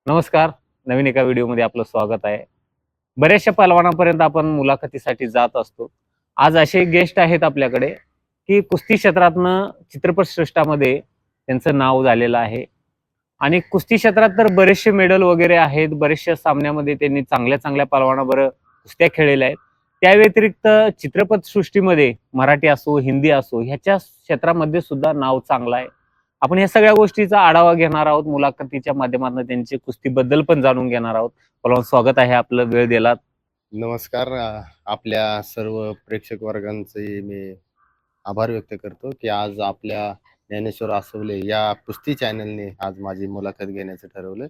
नमस्कार. नवीन एका व्हिडिओमध्ये आपलं स्वागत आहे. बऱ्याचशा पहलवानांपर्यंत आपण मुलाखतीसाठी जात असतो. आज असे गेस्ट आहेत आपल्याकडे, की कुस्ती क्षेत्रातनं चित्रपटसृष्टीमध्ये त्यांचं नाव झालेलं आहे आणि कुस्ती क्षेत्रात तर बरेचसे मेडल वगैरे आहेत. बरेचशा सामन्यामध्ये त्यांनी चांगल्या-चांगल्या पहलवानाबरोबर कुस्त्या खेळलेल्या आहेत. त्या व्यतिरिक्त चित्रपटसृष्टीमध्ये मराठी असो, हिंदी असो ह्याच्या क्षेत्रामध्ये सुद्धा नाव चांगलं आहे. आपण या सगळ्या गोष्टीचा आढावा घेणार आहोत. मुलाखतीच्या माध्यमातून त्यांची कुस्तीबद्दल पण जाणून घेणार आहोत. पहलवान स्वागत आहे आपलं, वेळ दिलात. नमस्कार. आपल्या सर्व प्रेक्षक वर्गांचे मी आभार व्यक्त करतो की आज आपल्या ज्ञानेश्वर आसवले या कुस्ती चॅनलने आज माझी मुलाखत घेण्याचं ठरवलं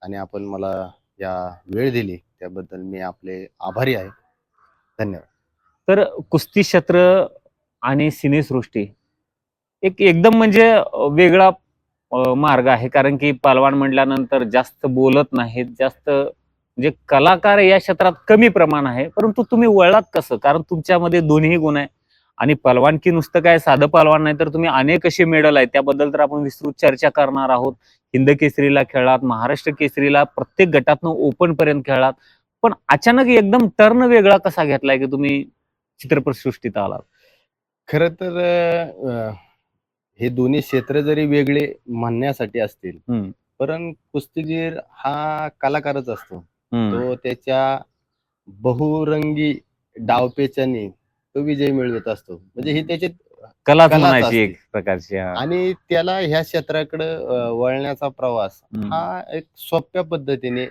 आणि आपण मला या वेळ दिली त्याबद्दल मी आपले आभारी आहे. धन्यवाद. तर कुस्ती क्षेत्र आणि सिनेसृष्टी एकदम म्हणजे वेगळा मार्ग आहे. कारण की पहलवान म्हटल्यानंतर जास्त बोलत नाहीत, जास्त म्हणजे कलाकार या क्षेत्रात कमी प्रमाण आहे. परंतु तुम्ही वळलात कसं? कारण तुमच्यामध्ये दोन्ही गुण आहे आणि पहलवानकी नुसतं काय साधं पहलवान नाही, तर तुम्ही अनेक असे मेडल आहेत. त्याबद्दल तर आपण विस्तृत चर्चा करणार आहोत. हिंद केसरीला खेळलात, महाराष्ट्र केसरीला प्रत्येक गटातनं ओपन पर्यंत खेळलात. पण अचानक एकदम टर्न वेगळा कसा घेतलाय की तुम्ही चित्रपटसृष्टीत आलात? खरं तर हे दोन्ही क्षेत्र जरी वेगळे म्हणण्यासाठी असतील, हं, परंतु कुस्तीगीर हा कलाकारच असतो. हं. तो त्याच्या बहुरंगी डावपेचाने तो विजय मिळवत असतो. म्हणजे ही त्याची कलाच कलाच म्हणायची असते एक प्रकारची. हां. आणि त्याला ह्या क्षेत्राकडे वळण्याचा प्रवास हं, हा एक सोप्या पद्धतीने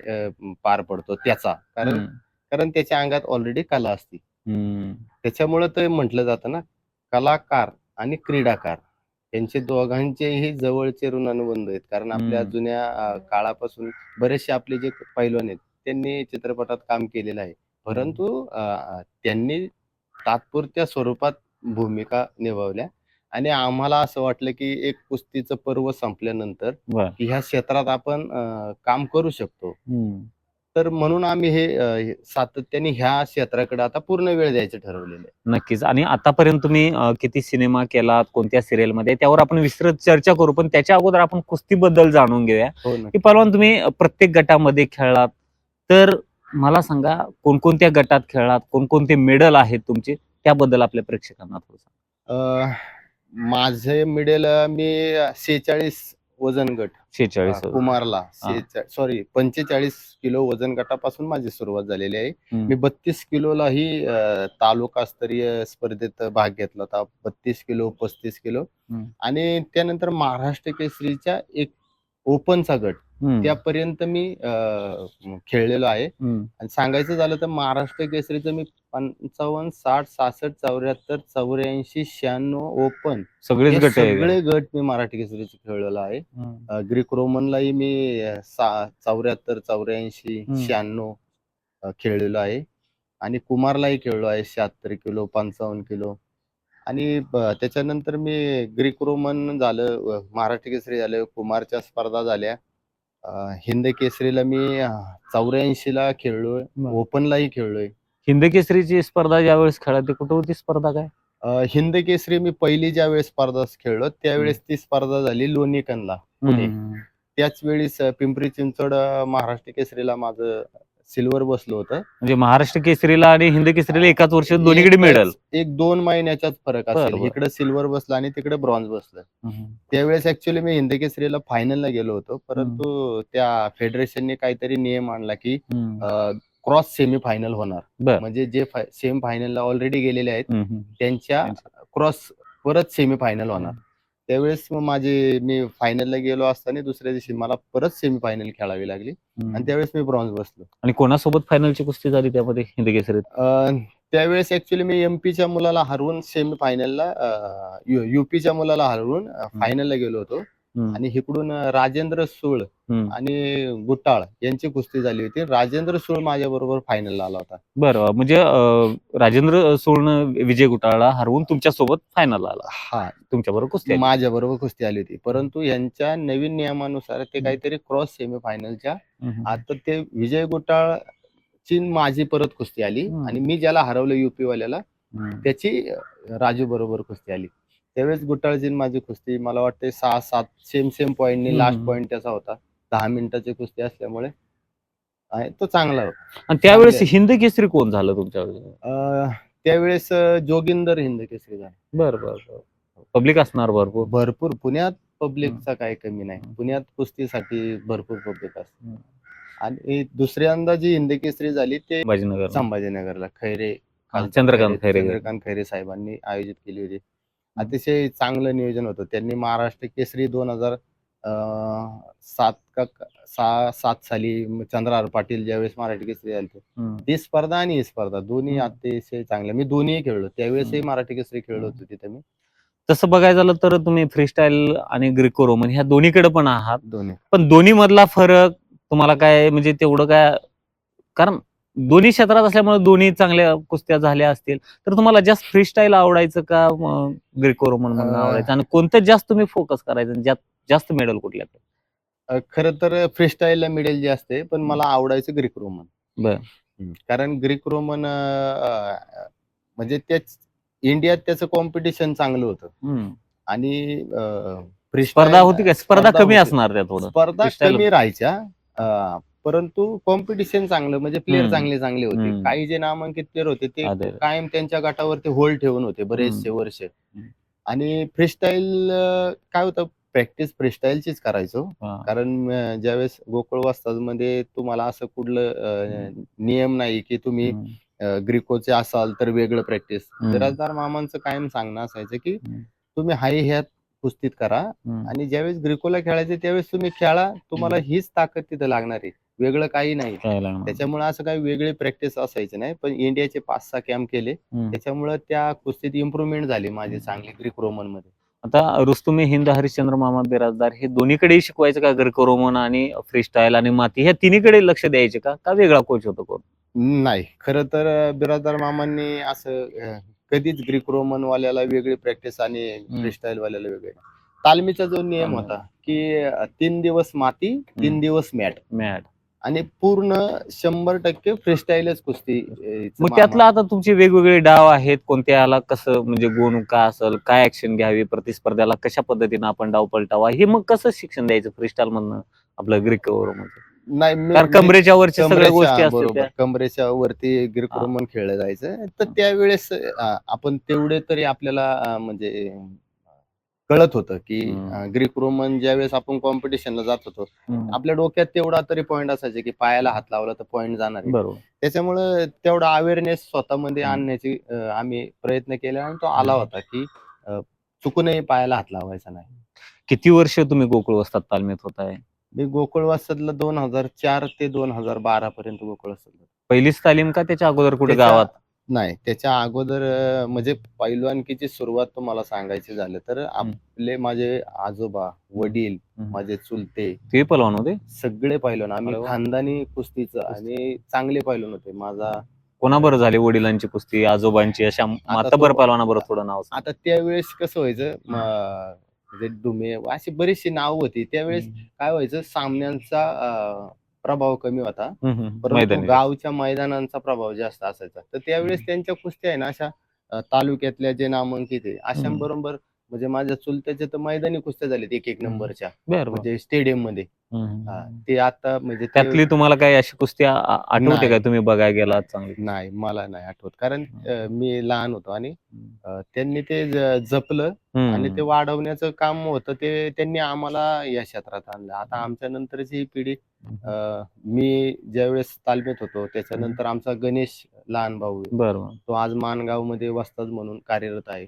पार पडतो त्याचा. कारण हं, कारण त्याच्या अंगात ऑलरेडी कला असते. हं, त्याच्यामुळं ते म्हटलं जातं ना, कलाकार आणि क्रीडाकार यांचे दोघांचेही जवळचे ऋणानुबंध आहेत. कारण आपल्या हं, जुन्या काळापासून बरेचसे आपले जे पैलवान आहेत, त्यांनी चित्रपटात काम केलेलं आहे. हं. परंतु त्यांनी तात्पुरत्या स्वरूपात भूमिका निभावल्या आणि आम्हाला असं वाटलं, की एक कुस्तीचं पर्व संपल्यानंतर, बरं. की ह्या क्षेत्रात आपण काम करू शकतो. हं. तर म्हणून आम्ही हे सातत्याने ह्या क्षेत्राकडे आता पूर्ण वेळ द्यायचं ठरवलेलं आहे. नक्कीच. आणि आतापर्यंत तुम्ही किती सिनेमा केलात, कोणत्या सीरियलमध्ये त्यावर आपण विस्तृत चर्चा करू. पण त्याच्या अगोदर आपण कुस्तीबद्दल जाणून घेऊया, हो, की नक्की. पहलवान तुम्ही प्रत्येक गटामध्ये खेळलात. तर मला सांगा कोणकोणत्या गटात खेळलात? कोणकोणते मेडल आहेत तुमचे? त्याबद्दल आपल्या प्रेक्षकांना थोडं सांगा. अ, माझे मिडल मी 46 वजन गट 46 कुमारला हां. सॉरी 45 किलो वजन गटापासून माझी सुरुवात झालेली आहे. हं, मी 32 किलोलाही तालुकास्तरीय स्पर्धेत भाग घेतला होता. 32 किलो, 35 किलो हं, आणि त्यानंतर महाराष्ट्र केसरीच्या एक ओपनचा गट हं, त्यापर्यंत मी खेळलेलो आहे. हं. आणि सांगायचं झालं तर महाराष्ट्र केसरीचं मी 55, 60, 66, 74, 84, 96 ओपन सगळेच हे गट आहे का? सगळे गट मी मराठी केसरीचे खेळलेलो आहे. हं, ग्रीक रोमनलाही मी 74, 84, हं. 96 खेळलेलो आहे आणि कुमारलाही खेळलो आहे 76 किलो, 55 किलो आणि त्याच्यानंतर मी ग्रीक रोमन झालं, महाराष्ट्र केसरी झालं, कुमारच्या स्पर्धा झाल्या. अ, हिंद केसरीला मी 84 ला खेळलोय, बरं. ओपनलाही खेळलोय. हिंद केसरीची स्पर्धा ज्यावेळेस खेळाली, कुठे होती स्पर्धा काय? हिंद केसरी मी पहिली ज्यावेळेस स्पर्धा खेळलो, हं. त्यावेळेस ती स्पर्धा झाली लोणीकनला, हं, पुणे. हं, हं. त्याच वेळेस पिंपरी चिंचवड महाराष्ट्र केसरीला माझं सिल्वर बसलं होतं. म्हणजे महाराष्ट्र केसरीला आणि हिंद केसरीला एकाच वर्षात दोन्हीकडे मेडल. एकच 1-2 महिन्याचाच फरक बरं, असेल. बरं. इकडं सिल्वर बसलं आणि तिकडे ब्रॉन्झ बसलं. हं, हं. त्यावेळेस ॲक्चुअली मी हिंद केसरीला फायनलला गेलो होतो. हं, परंतु त्या फेडरेशनने काहीतरी नियम आणला, की हं. क्रॉस सेमी फायनल होणार. बरं. म्हणजे जे सेमी फायनलला ऑलरेडी गेलेले आहेत, हं, हं. त्यांच्या त्यांचं क्रॉस परत सेमी फायनल होणार. हं. त्यावेळेस मग मी फायनलला गेलो असताना दुसऱ्या दिवशी मला परत सेमी फायनल खेळावी लागली आणि हं. त्यावेळेस मी ब्रॉन्झ बसलो. आणि कोणासोबत फायनलची कुस्ती झाली त्यामध्ये हिंद केसरीत? त्यावेळेस ॲक्चुअली मी एम-पीच्या मुलाला हरवून सेमी फायनलला यू-पीच्या मुलाला हरवून हं, फायनलला गेलो होतो हं, आणि इकडून राजेंद्र सूळ हं. आणि गुट्टाळ यांची कुस्ती झाली होती. राजेंद्र सूळ माझ्याबरोबर फायनलला आला होता. बरं. म्हणजे राजेंद्र सूळनं विजय गुटाळला हरवून तुमच्यासोबत फायनलला आला. हां, तुमच्याबरोबर कुस्ती आली. माझ्याबरोबर कुस्ती आली होती. हं, परंतु यांच्या नवीन नियमानुसार ते हं, काहीतरी क्रॉस सेमी फायनलच्या हं, हं, आता ते विजय गुटाळची माझी परत कुस्ती आली हं, आणि मी ज्याला हरवलं यू-पीवाल्याला हं. त्याची राजू बरोबर कुस्ती आली. त्यावेळेस गुट्टाळची माझी कुस्ती मला वाटते 6-7 सेम पॉइंटनी हं, लास्ट हं. पॉइंट त्याचा होता. 10 मिनिटाची कुस्ती असल्यामुळे तो चांगला होता. आणि त्यावेळेस चांगले. हिंद केसरी कोण झालं तुमच्यावेळेस? त्यावेळेस जोगिंदर हिंद केसरी झाला. बरं बरं बरं. पब्लिक असणार भरपूर. भरपूर पुण्यात पब्लिकचा काही कमी नाही. पुण्यात कुस्तीसाठी भरपूर पब्लिक असते. आणि दुसऱ्यांदा जी हिंद केसरी झाली ते संभाजीनगर संभाजीनगरला खैरे खासदार चंद्रकांत खैरे. चंद्रकांत खैरे साहेबांनी आयोजित केली होती. अतिशय चांगलं नियोजन होतं. त्यांनी महाराष्ट्र केसरी 2007 का 7 साली चंद्रहार पाटील ज्यावेळेस मराठी केसरी झाले ती स्पर्धा आणि ही स्पर्धा दोन्ही अतिशय चांगल्या. मी दोन्हीही खेळलो. त्यावेळेसही मराठी केसरी खेळलो होतो तिथे मी. तसं बघायला झालं तर तुम्ही फ्रीस्टाईल आणि ग्रीको रोमन ह्या दोन्हीकडे पण आहात. दोन्ही. पण दोन्ही मधला फरक तुम्हाला काय म्हणजे तेवढं काय, कारण दोन्ही क्षेत्रात असल्यामुळे दोन्ही चांगल्या कुस्त्या झाल्या असतील, तर तुम्हाला जास्त फ्रीस्टाईल आवडायचं का ग्रीको रोमन म्हणून आवडायचं, आणि कोणतं जास्त तुम्ही फोकस करायचं, ज्यात जास्त मेडल कुठल्याकडे? खरं तर फ्रीस्टाईलला मिडेल जे असते, पण मला आवडायचं ग्रीक रोमन. बरं. कारण ग्रीक रोमन म्हणजे तेच इंडियात त्याचं कॉम्पिटिशन चांगलं होतं. आणि स्पर्धा होती का? स्पर्धा कमी होती. असणार त्या थोडं. स्पर्धा freestyle कमी राहायच्या, परंतु कॉम्पिटिशन चांगलं, म्हणजे प्लेयर चांगले होते. काही जे नामांकित प्लेयर होते ते कायम त्यांच्या गटावरती होल्ड ठेवून होते बरेचसे वर्ष. आणि फ्रीस्टाईल काय होतं, प्रॅक्टिस फ्रीस्टाईलचीच करायचो. कारण ज्यावेळेस गोकुळ वस्तादमध्ये तुम्हाला असं कुठलं नियम नाही की तुम्ही ग्रीकोचे असाल तर वेगळं प्रॅक्टिस. बिराजदार मामांचं कायम सांगणं असायचं की तुम्ही हाय ह्यात कुस्तीत करा, आणि ज्यावेळेस ग्रीकोला खेळायचे त्यावेळेस तुम्ही खेळा, तुम्हाला हीच ताकद तिथं लागणार आहे, वेगळं काही नाही. त्याच्यामुळे असं काही वेगळी प्रॅक्टिस असायची नाही. पण इंडियाचे 5-6 कॅम्प केले, त्याच्यामुळे त्या कुस्तीत इम्प्रुव्हमेंट झाली माझी चांगली ग्रीक रोमन मध्ये. आता रुस्तुम हिंद, हरिश्चंद्र मामा बिराजदार हे दोन्हीकडे शिकवायचं का? ग्रीको रोमन आणि फ्रीस्टाईल आणि माती ह्या तिन्हीकडे लक्ष द्यायचे का वेगळा कोच होतो कोण? नाही, खरं तर बिराजदार मामांनी असं कधीच ग्रीक रोमन वाल्याला वेगळी प्रॅक्टिस आणि फ्रीस्टाईल वाल्याला वेगळी. तालमीचा जो नियम होता की 3 दिवस माती, 3 दिवस मॅट, आणि पूर्ण 100% फ्रीस्टाईलच कुस्ती. मग त्यातला आता तुमचे वेगवेगळे डाव आहेत, कोणत्याला कसं म्हणजे गुण का असेल, काय ऍक्शन घ्यावी, प्रतिस्पर्ध्याला कशा पद्धतीने आपण डाव पलटावा, हे मग कसं शिक्षण द्यायचं फ्रीस्टाईल मधनं आपलं ग्रीको रोमन? नाही, कारण कमरेच्या वरच्या सगळ्या गोष्टी असतात, कमरेच्या वरती ग्रीक रोमन खेळलं जायचं. तर त्यावेळेस आपण तेवढे तरी आपल्याला म्हणजे कळत होतं की ग्रीक रोमन ज्यावेळेस आपण कॉम्पिटिशनला जात होतो, आपल्या डोक्यात तेवढा तरी पॉईंट असायचे की पायाला हात लावला तर पॉईंट जाणार आहे. बरोबर. त्याच्यामुळे तेवढा अवेअरनेस स्वतःमध्ये आणण्याची आम्ही प्रयत्न केला, आणि तो आला होता की चुकूनही पायाला हात लावायचा नाही. किती वर्ष तुम्ही गोकुळ वस्ताद तालमीत होताय? मी गोकुळ वस्तादला 2004 ते 2012 पर्यंत गोकुळ वस्तादला. पहिलीच तालीम का त्याच्या अगोदर कुठे गावात? नाही, त्याच्या अगोदर म्हणजे पैलवानकीची सुरुवात तुम्हाला सांगायची झालं तर आपले माझे आजोबा, वडील, माझे चुलते ते पैलवान होते? सगळे पैलवान. आम्ही खानदानी कुस्तीचं आणि चांगले पैलवान होते. माझा कोणाबरोबर झाली वडिलांची कुस्ती, आजोबांची, अशा मातबर पैलवानाबरोबर थोडं नाव सांग. आता त्यावेळेस कसं व्हायचं, म्हणजे डुमे अशी बरीचशी नाव होती. त्यावेळेस काय व्हायचं, सामन्यांचा प्रभाव कमी होता, परंतु गावच्या मैदानांचा प्रभाव जास्त असायचा. तर त्यावेळेस त्यांच्या कुस्त्या आहे ना अशा तालुक्यातल्या जे नामांकित आहे अशांबरोबर, म्हणजे माझ्या चुलत्याच्या तर मैदानी कुस्त्या झाल्यात 1-1 नंबरच्या, म्हणजे स्टेडियम मध्ये. ते आता म्हणजे त्यातली तुम्हाला काही अशी कुस्ती आठवते का, तुम्ही बघायला गेलात चांगली? नाही, मला नाही आठवत, कारण मी लहान होतो आणि त्यांनी ते जपलं आणि ते वाढवण्याचं काम होतं ते त्यांनी आम्हाला या क्षेत्रात आणलं. आता आमच्या नंतरची ही पिढी, मी ज्यावेळेस तालमीत होतो त्याच्यानंतर आमचा गणेश लहान भाऊ, बरोबर, तो आज माणगाव मध्ये वस्ताद म्हणून कार्यरत आहे.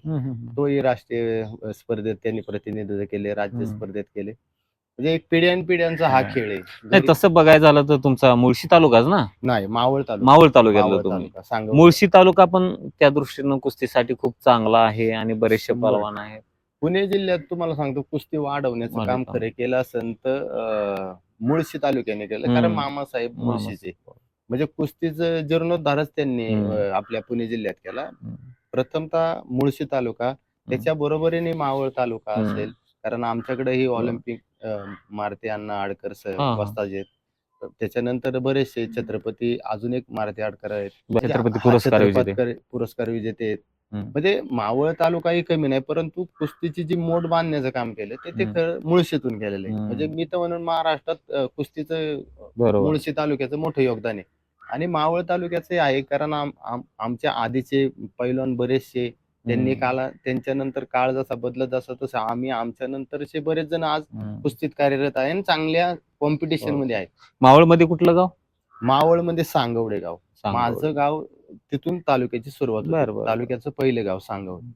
तोही राष्ट्रीय स्पर्धेत त्यांनी प्रतिनिधित्व केले, राज्य स्पर्धेत केले. म्हणजे एक पिढ्यानपिढ्यांचा हा खेळ आहे. नाही तसं बघायला झालं तर तुमचा मुळशी तालुकाच ना? नाही, मावळ तालुका. मावळ तालुक्यातला तुम्ही. मुळशी तालुका पण त्या दृष्टीनं कुस्तीसाठी खूप चांगला आहे आणि बरेचसे पैलवान आहेत. पुणे जिल्ह्यात तुम्हाला सांगतो कुस्ती वाढवण्याचं काम खरे केलं असेल तर मुळशी तालुक्याने केलं, कारण मामासाहेब मुळशीचे म्हणजे कुस्तीचं जीर्णोद्धारच त्यांनी आपल्या पुणे जिल्ह्यात केला. प्रथमतः मुळशी तालुका, त्याच्या बरोबरीने मावळ तालुका असेल, कारण आमच्याकडे ही ऑलिम्पिक मारुती अण्णा आडकर वस्ताद आहेत. त्याच्यानंतर बरेचसे छत्रपती, अजून एक मारुती आडकर आहेत, छत्रपती पुरस्कार विजेते आहेत. म्हणजे मावळ तालुकाही कमी नाही, परंतु कुस्तीची जी मोड बांधण्याचं काम केलं ते मुळशीतून केलेलं आहे. म्हणजे मी तर म्हणून महाराष्ट्रात कुस्तीचं बरोबर. मुळशी तालुक्याचं मोठं योगदान आहे. आणि मावळ तालुक्याचे आहे, कारण आमच्या आधीचे पैलवान बरेचसे त्यांनी त्यांच्यानंतर काळ जसा बदलत जसा तसं आम्ही आमच्या नंतरचे बरेच जण आज कुस्तीत कार्यरत आहे आणि चांगल्या कॉम्पिटिशन मध्ये आहे. मावळमध्ये कुठलं गाव? मावळमध्ये सांगवडे गाव. माझं गाव तिथून तालुक्याची सुरुवात होती. तालुक्याचं पहिलं गाव सांगवडे.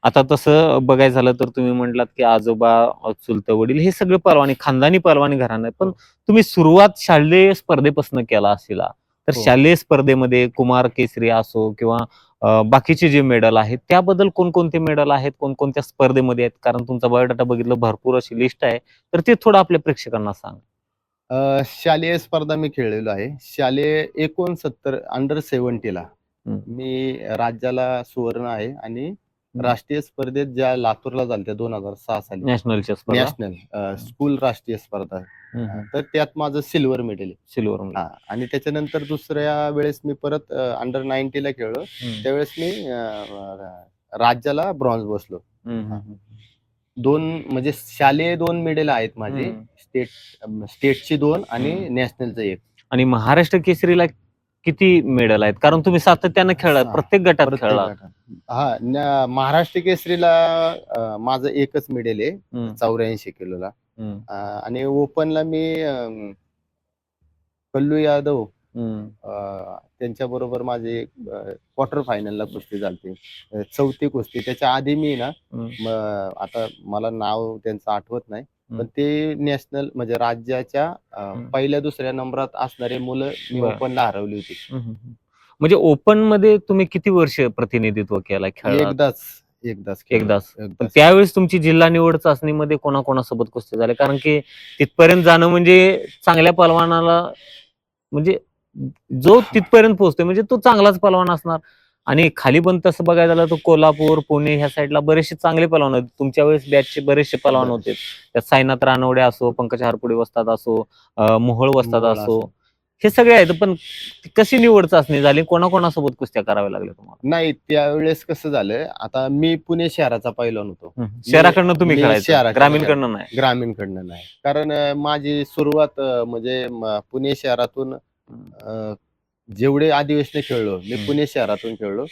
आता तसं बघायचं झालं तर तुम्ही म्हटलात की आजोबा, चुलत वडील हे सगळे पहलवानी, खानदानी पहलवानी घराणं आहे. पण तुम्ही सुरुवात शालेय स्पर्धेपासून केला असेला, तर शालेय स्पर्धेमध्ये कुमार केसरी असो किंवा बाकीचे जे मेडल आहेत त्याबद्दल कोणकोणते मेडल आहेत, कोणकोणत्या स्पर्धेमध्ये आहेत? कारण तुमचा बायोडाटा बघितलं, भरपूर अशी लिस्ट आहे, तर ते थोडं आपल्या प्रेक्षकांना सांग. शालेय स्पर्धा मी खेळलेलो आहे. शालेय 69 अंडर 70ला मी राज्याला सुवर्ण आहे आणि राष्ट्रीय स्पर्धेत ज्या लातूरला झाल्या 2006 साली नॅशनलच्या स्पर्धा, नॅशनल स्कूल राष्ट्रीय स्पर्धा, तर त्यात माझं सिल्वर मेडल आहे. सिल्वर. आणि त्याच्यानंतर दुसऱ्या वेळेस मी परत अंडर 90ला खेळलो. त्यावेळेस मी राज्याला ब्रॉन्झ बसलो. म्हणजे शालेय 2 मेडल आहेत माझे, स्टेटची 2 आणि नॅशनलचं 1. आणि महाराष्ट्र केसरीला किती मेडल आहेत? कारण तुम्ही सातत्यानं खेळला, प्रत्येक गटात खेळला. महाराष्ट्र केसरीला माझं एकच मेडल आहे 84 किलोला. आणि ओपनला मी कल्लू यादव त्यांच्या बरोबर माझे क्वार्टर फायनलला कुस्ती झालती, 4थी कुस्ती. त्याच्या आधी मी ना, आता मला नाव त्यांचं आठवत नाही, पण ते नॅशनल म्हणजे राज्याच्या पहिल्या दुसऱ्या नंबरात असणारे मुलं मी ओपनला हरवली होती. म्हणजे ओपन मध्ये तुम्ही किती वर्ष प्रतिनिधित्व केला? एकदाच. पण त्यावेळेस तुमची जिल्हा निवड चाचणीमध्ये कोणाकोणासोबत कुस्ती झाले? कारण की तिथपर्यंत जाणं म्हणजे चांगल्या पहलवानाला, म्हणजे जो तिथपर्यंत पोहोचतोय म्हणजे तो चांगलाच पहलवान असणार. आणि खाली पण तसं बघायला झालं तर कोल्हापूर, पुणे ह्या साईडला बरेचसे चांगले पहलवान होते. तुमच्या वेळेस बॅचचे बरेचसे पहलवान होते. त्यात साईनाथ रानवडे असो, पंकज हारपुडे वस्ताद असो, मोहोळ वस्ताद असो, हे सगळे आहेत. पण कशी निवड चाचणी झाली? कोणाकोणासोबत कुस्त्या कराव्या लागल्या तुम्हाला? नाही, त्यावेळेस कसं झालं, आता मी पुणे शहराचा पैलवान होतो. शहराकडनं तुम्ही खेळायचं, ग्रामीणकडनं नाही. कारण माझी सुरुवात म्हणजे पुणे शहरातून जेवढे अधिवेशने खेळलो मी पुणे शहरातून खेळलो.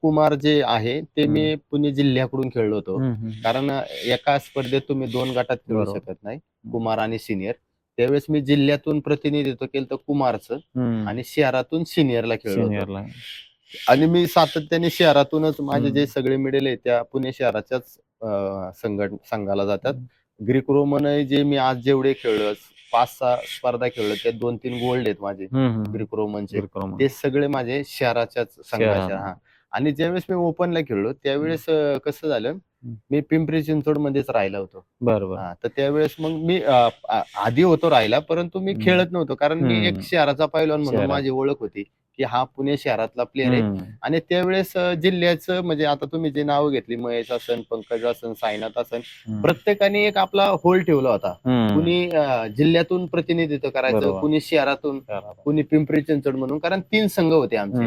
कुमार जे आहे ते मी पुणे जिल्ह्याकडून खेळलो होतो. कारण एका स्पर्धेत तुम्ही 2 गटात खेळू शकत नाही, कुमार आणि सिनियर. त्यावेळेस मी जिल्ह्यातून प्रतिनिधित्व केलं तर कुमारचं आणि शहरातून सिनियरला खेळलो होतो. आणि मी सातत्याने शहरातूनच माझे जे सगळे मेडल आहे त्या पुणे शहराच्याच संघाला जातात. ग्रीक रोमन जे मी आज जेवढे खेळलो, 5-6 स्पर्धा खेळलो, त्यात 2-3 गोल्ड आहेत माझे ग्रीक रोमनचे, ते सगळे माझे शहराच्याच संघाच्या. आणि ज्यावेळेस मी ओपनला खेळलो त्यावेळेस कसं झालं, मी पिंपरी चिंचवड मध्येच राहिला होतो. तर त्यावेळेस मग मी आधी होतो राहिला, परंतु मी खेळत नव्हतो, कारण मी एक शहराचा पैलवान म्हणून माझी ओळख होती की हा पुणे शहरातला प्लेअर आहे. आणि त्यावेळेस जिल्ह्याचं म्हणजे आता तुम्ही जे नाव घेतली, महेश असन, पंकज असन, साईनाथ असन, प्रत्येकाने एक आपला होल ठेवला होता. कुणी जिल्ह्यातून प्रतिनिधित्व करायचं, कुणी शहरातून, कुणी पिंपरी चिंचवड म्हणून, कारण 3 संघ होते आमचे.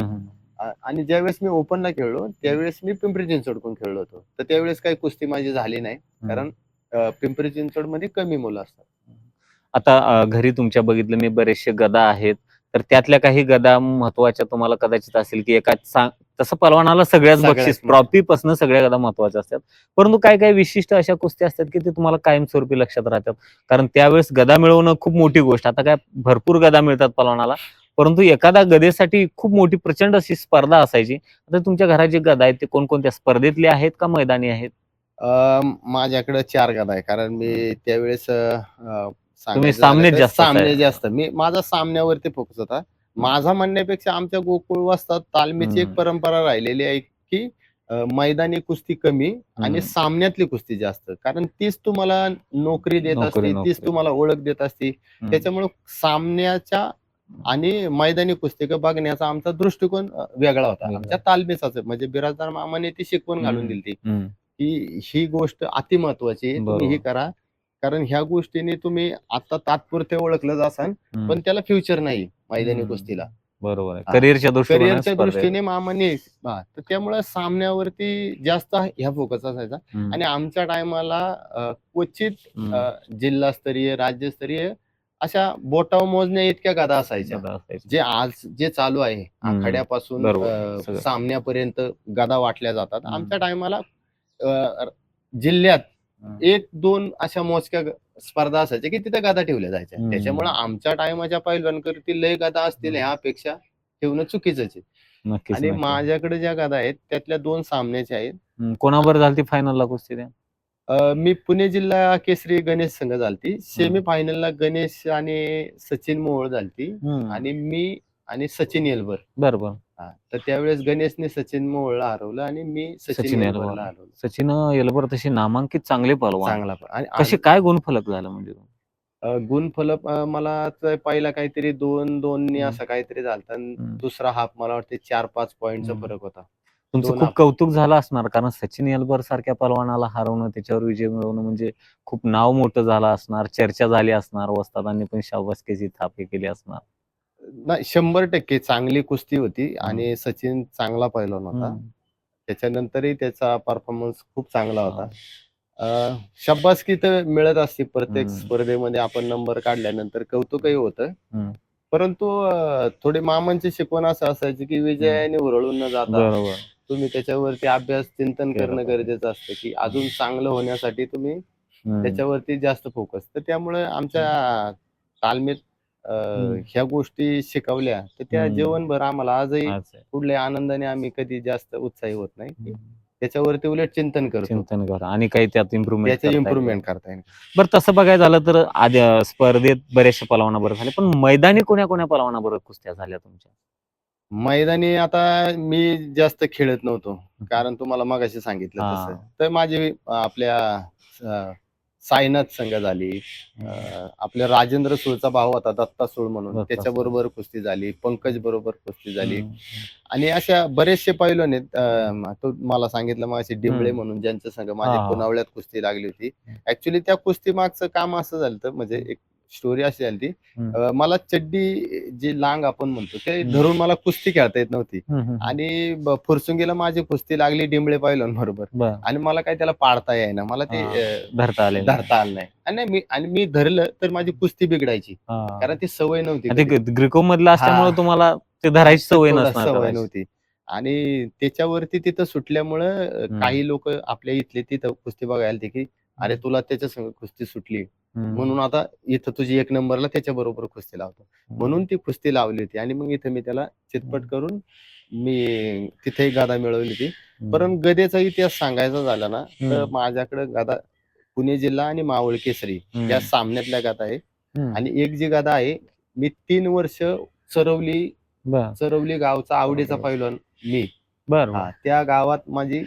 आणि ज्यावेळेस मी ओपनला खेळलो त्यावेळेस मी पिंपरी चिंचवडकडून खेळलो होतो. तर त्यावेळेस काही कुस्ती माझी झाली नाही, कारण पिंपरी चिंचवड मध्ये कमी मुलं असतात. आता घरी तुमच्या बघितलं मी बरेचसे गदा आहेत, तर त्यातल्या काही गदा महत्वाच्या तुम्हाला कदाचित असेल की तसं पहलवानाला सगळ्याच बक्षीस ट्रॉफीपासून सगळ्या गदा महत्वाच्या असतात, परंतु काही काही विशिष्ट अशा कुस्त्या असतात की ते तुम्हाला कायमस्वरूपी लक्षात राहतात. कारण त्यावेळेस गदा मिळवणं खूप मोठी गोष्ट. आता काय भरपूर गदा मिळतात पहलवानाला, परंतु एखाद्या गदेसाठी खूप मोठी प्रचंड अशी स्पर्धा असायची. आता तुमच्या घरात जे गदा आहेत ते कोणकोणत्या स्पर्धेतले आहेत का मैदानी आहेत? माझ्याकडे 4 गदा आहे, कारण मी त्यावेळेस सामने जास्त माझा सामन्यावरती फोकस होता. माझा म्हणण्यापेक्षा आमच्या गोकुळ वस्ताद तालमीची एक परंपरा राहिलेली आहे की मैदानी कुस्ती कमी आणि सामन्यातली कुस्ती जास्त, कारण तीच तुम्हाला नोकरी देत असते, तीच तुम्हाला ओळख देत असते. त्याच्यामुळे सामन्याच्या आणि मैदानी कुस्ती बघण्याचा आमचा दृष्टिकोन वेगळा होता. आमच्या तालमीचाच, म्हणजे बिराजदार मामाने ती शिकवून घालून दिली की ही गोष्ट अति महत्वाची, तुम्ही ही करा, कारण ह्या गोष्टीने तुम्ही आता तात्पुरते ओळखलं जासान, पण त्याला फ्युचर नाही मैदानी कुस्तीला. बरोबर आहे. हा. करिअरच्या दृष्टीने करिअरच्या स्पर्धा आहे. दृष्टीने मामाने तर त्यामुळे सामन्यावरती जास्त ह्या फोकस असायचा. हम्म. आणि आमच्या टायमाला क्वचित हम्म. जिल्हास्तरीय राज्यस्तरीय अशा बोटावर मोजण्या इतक्या गादा असायच्या. गदा असायची. जे आज जे चालू आहे आखाड्यापासून बरोबर. सगळं. सामन्यापर्यंत गदा वाटल्या जातात. हम्म. आमच्या टायमाला जिल्ह्यात हम्म. 1-2 अशा मोजक्या स्पर्धा असायच्या की तिथे गादा ठेवल्या जायच्या. हम्म. त्याच्यामुळे आमच्या टायमाच्या पैलवानकरती लय गादा असतील ह्यापेक्षा ठेवणं चुकीचंच आहे. नक्कीच आणि नक्कीच. माझ्याकडे ज्या गादा आहेत त्यातल्या 2 सामन्याच्या आहेत. कोणाबरोबर झालती फायनलला कुस्ती त्या? मी पुणे जिल्हा केसरी गणेश संघ झालती. सेमी फायनलला गणेश आणि सचिन मोहोळ झालती. आणि मी आणि सचिन येलबर. बरोबर. तर त्यावेळेस गणेशने सचिन मोहोळला हरवलं आणि मी सचिन सचिन येलबरला येलबर. हरवलं. सचिन येलबर तशी नामांकित चांगले पहलवान. चांगला आणि कसे काय गुणफलक झालं म्हणजे? गुणफलक मला तर पहिला काहीतरी 2-2 हम्म. असं काहीतरी झालता. दुसरा हाफ मला वाटते 4-5 पॉईंटचा फरक होता. तुमचं 2 खूप हाफ. कौतुक झालं असणार, कारण सचिन येलबर सारख्या पहलवानाला हरवणं, त्याच्यावर विजय मिळवणं म्हणजे खूप नाव मोठं झालं असणार, चर्चा झाली असणार, वस्तादांनी पण शाबासकीची थाप हे केली असणार. नाही 100% चांगली कुस्ती होती आणि सचिन चांगला पैलवान होता. त्याच्यानंतरही त्याचा परफॉर्मन्स खूप चांगला होता. शाबासकी तर मिळत असते प्रत्येक स्पर्धेमध्ये. आपण नंबर काढल्यानंतर कौतुकही होतं. परंतु थोडी मामांची शिकवण असं असायची की विजयाने हुरळून न जाता बरोबर. तुम्ही त्याच्यावरती अभ्यास चिंतन करणं गरजेचं असतं की अजून चांगलं होण्यासाठी तुम्ही त्याच्यावरती जास्त फोकस. तर त्यामुळे आमच्या तालमीत ह्या गोष्टी शिकवल्या तर त्या जीवनभर आम्हाला आजही कुठल्याही आनंदाने आम्ही कधी जास्त उत्साही होत नाही. त्याच्यावरती उलट चिंतन करा आणि काही त्यात त्याचं इम्प्रुव्हमेंट करता येईल. बरं, तसं बघायला झालं तर आधी स्पर्धेत बऱ्याचशा पलवानाबरोबर झाले, पण मैदानी कोण्या पलवानाबरोबर कुस्त्या झाल्या तुमच्या? मैदानी आता मी जास्त खेळत नव्हतो, कारण तुम्हाला मगाशी सांगितलं तसं. तर माझी आपल्या साईनाथ संघ झाली. आपल्या राजेंद्र सुळचा भाऊ होता दत्ता सुळ म्हणून, त्याच्याबरोबर कुस्ती झाली. पंकज बरोबर कुस्ती झाली. आणि अशा बरेचसे पैलवान आहेत. तो मला सांगितलं मगाशी डिंबळे म्हणून, ज्यांच्या संघ माझी पुनावळ्यात कुस्ती लागली होती. ऍक्च्युली त्या कुस्ती मागचं काम असं झालं, म्हणजे एक स्टोरी अशी झाली. मला चड्डी जी लांग आपण म्हणतो ते धरून मला कुस्ती खेळता येत नव्हती. आणि फुरसुंगीला माझी कुस्ती लागली डिंबळे पैलवान बरोबर. आणि मला काही त्याला पाडता येईना, मला ते धरता आलं नाही. आणि मी धरलं तर माझी कुस्ती बिघडायची, कारण ती सवय नव्हती. ग्रिको मधला असल्यामुळे तुम्हाला ते धरायची सवय नव्हती. आणि त्याच्यावरती तिथं सुटल्यामुळं काही लोक आपल्या इथले तिथं कुस्ती बघायला ते की अरे तुला त्याच्या संग कुस्ती सुटली म्हणून आता इथं तुझी 1 नंबरला त्याच्या बरोबर कुस्ती लावतो, म्हणून ती कुस्ती लावली होती. आणि मग इथं मी त्याला चितपट करून मी तिथेही गादा मिळवली होती. परंतु गदेचा इतिहास सांगायचा झाला ना, तर माझ्याकडे गादा पुणे जिल्हा आणि मावळ केसरी या सामन्यातल्या गादा आहे. आणि एक जी गादा आहे, मी 3 वर्ष चरवली गावचा आवडीचा पैलवान मी. त्या गावात माझी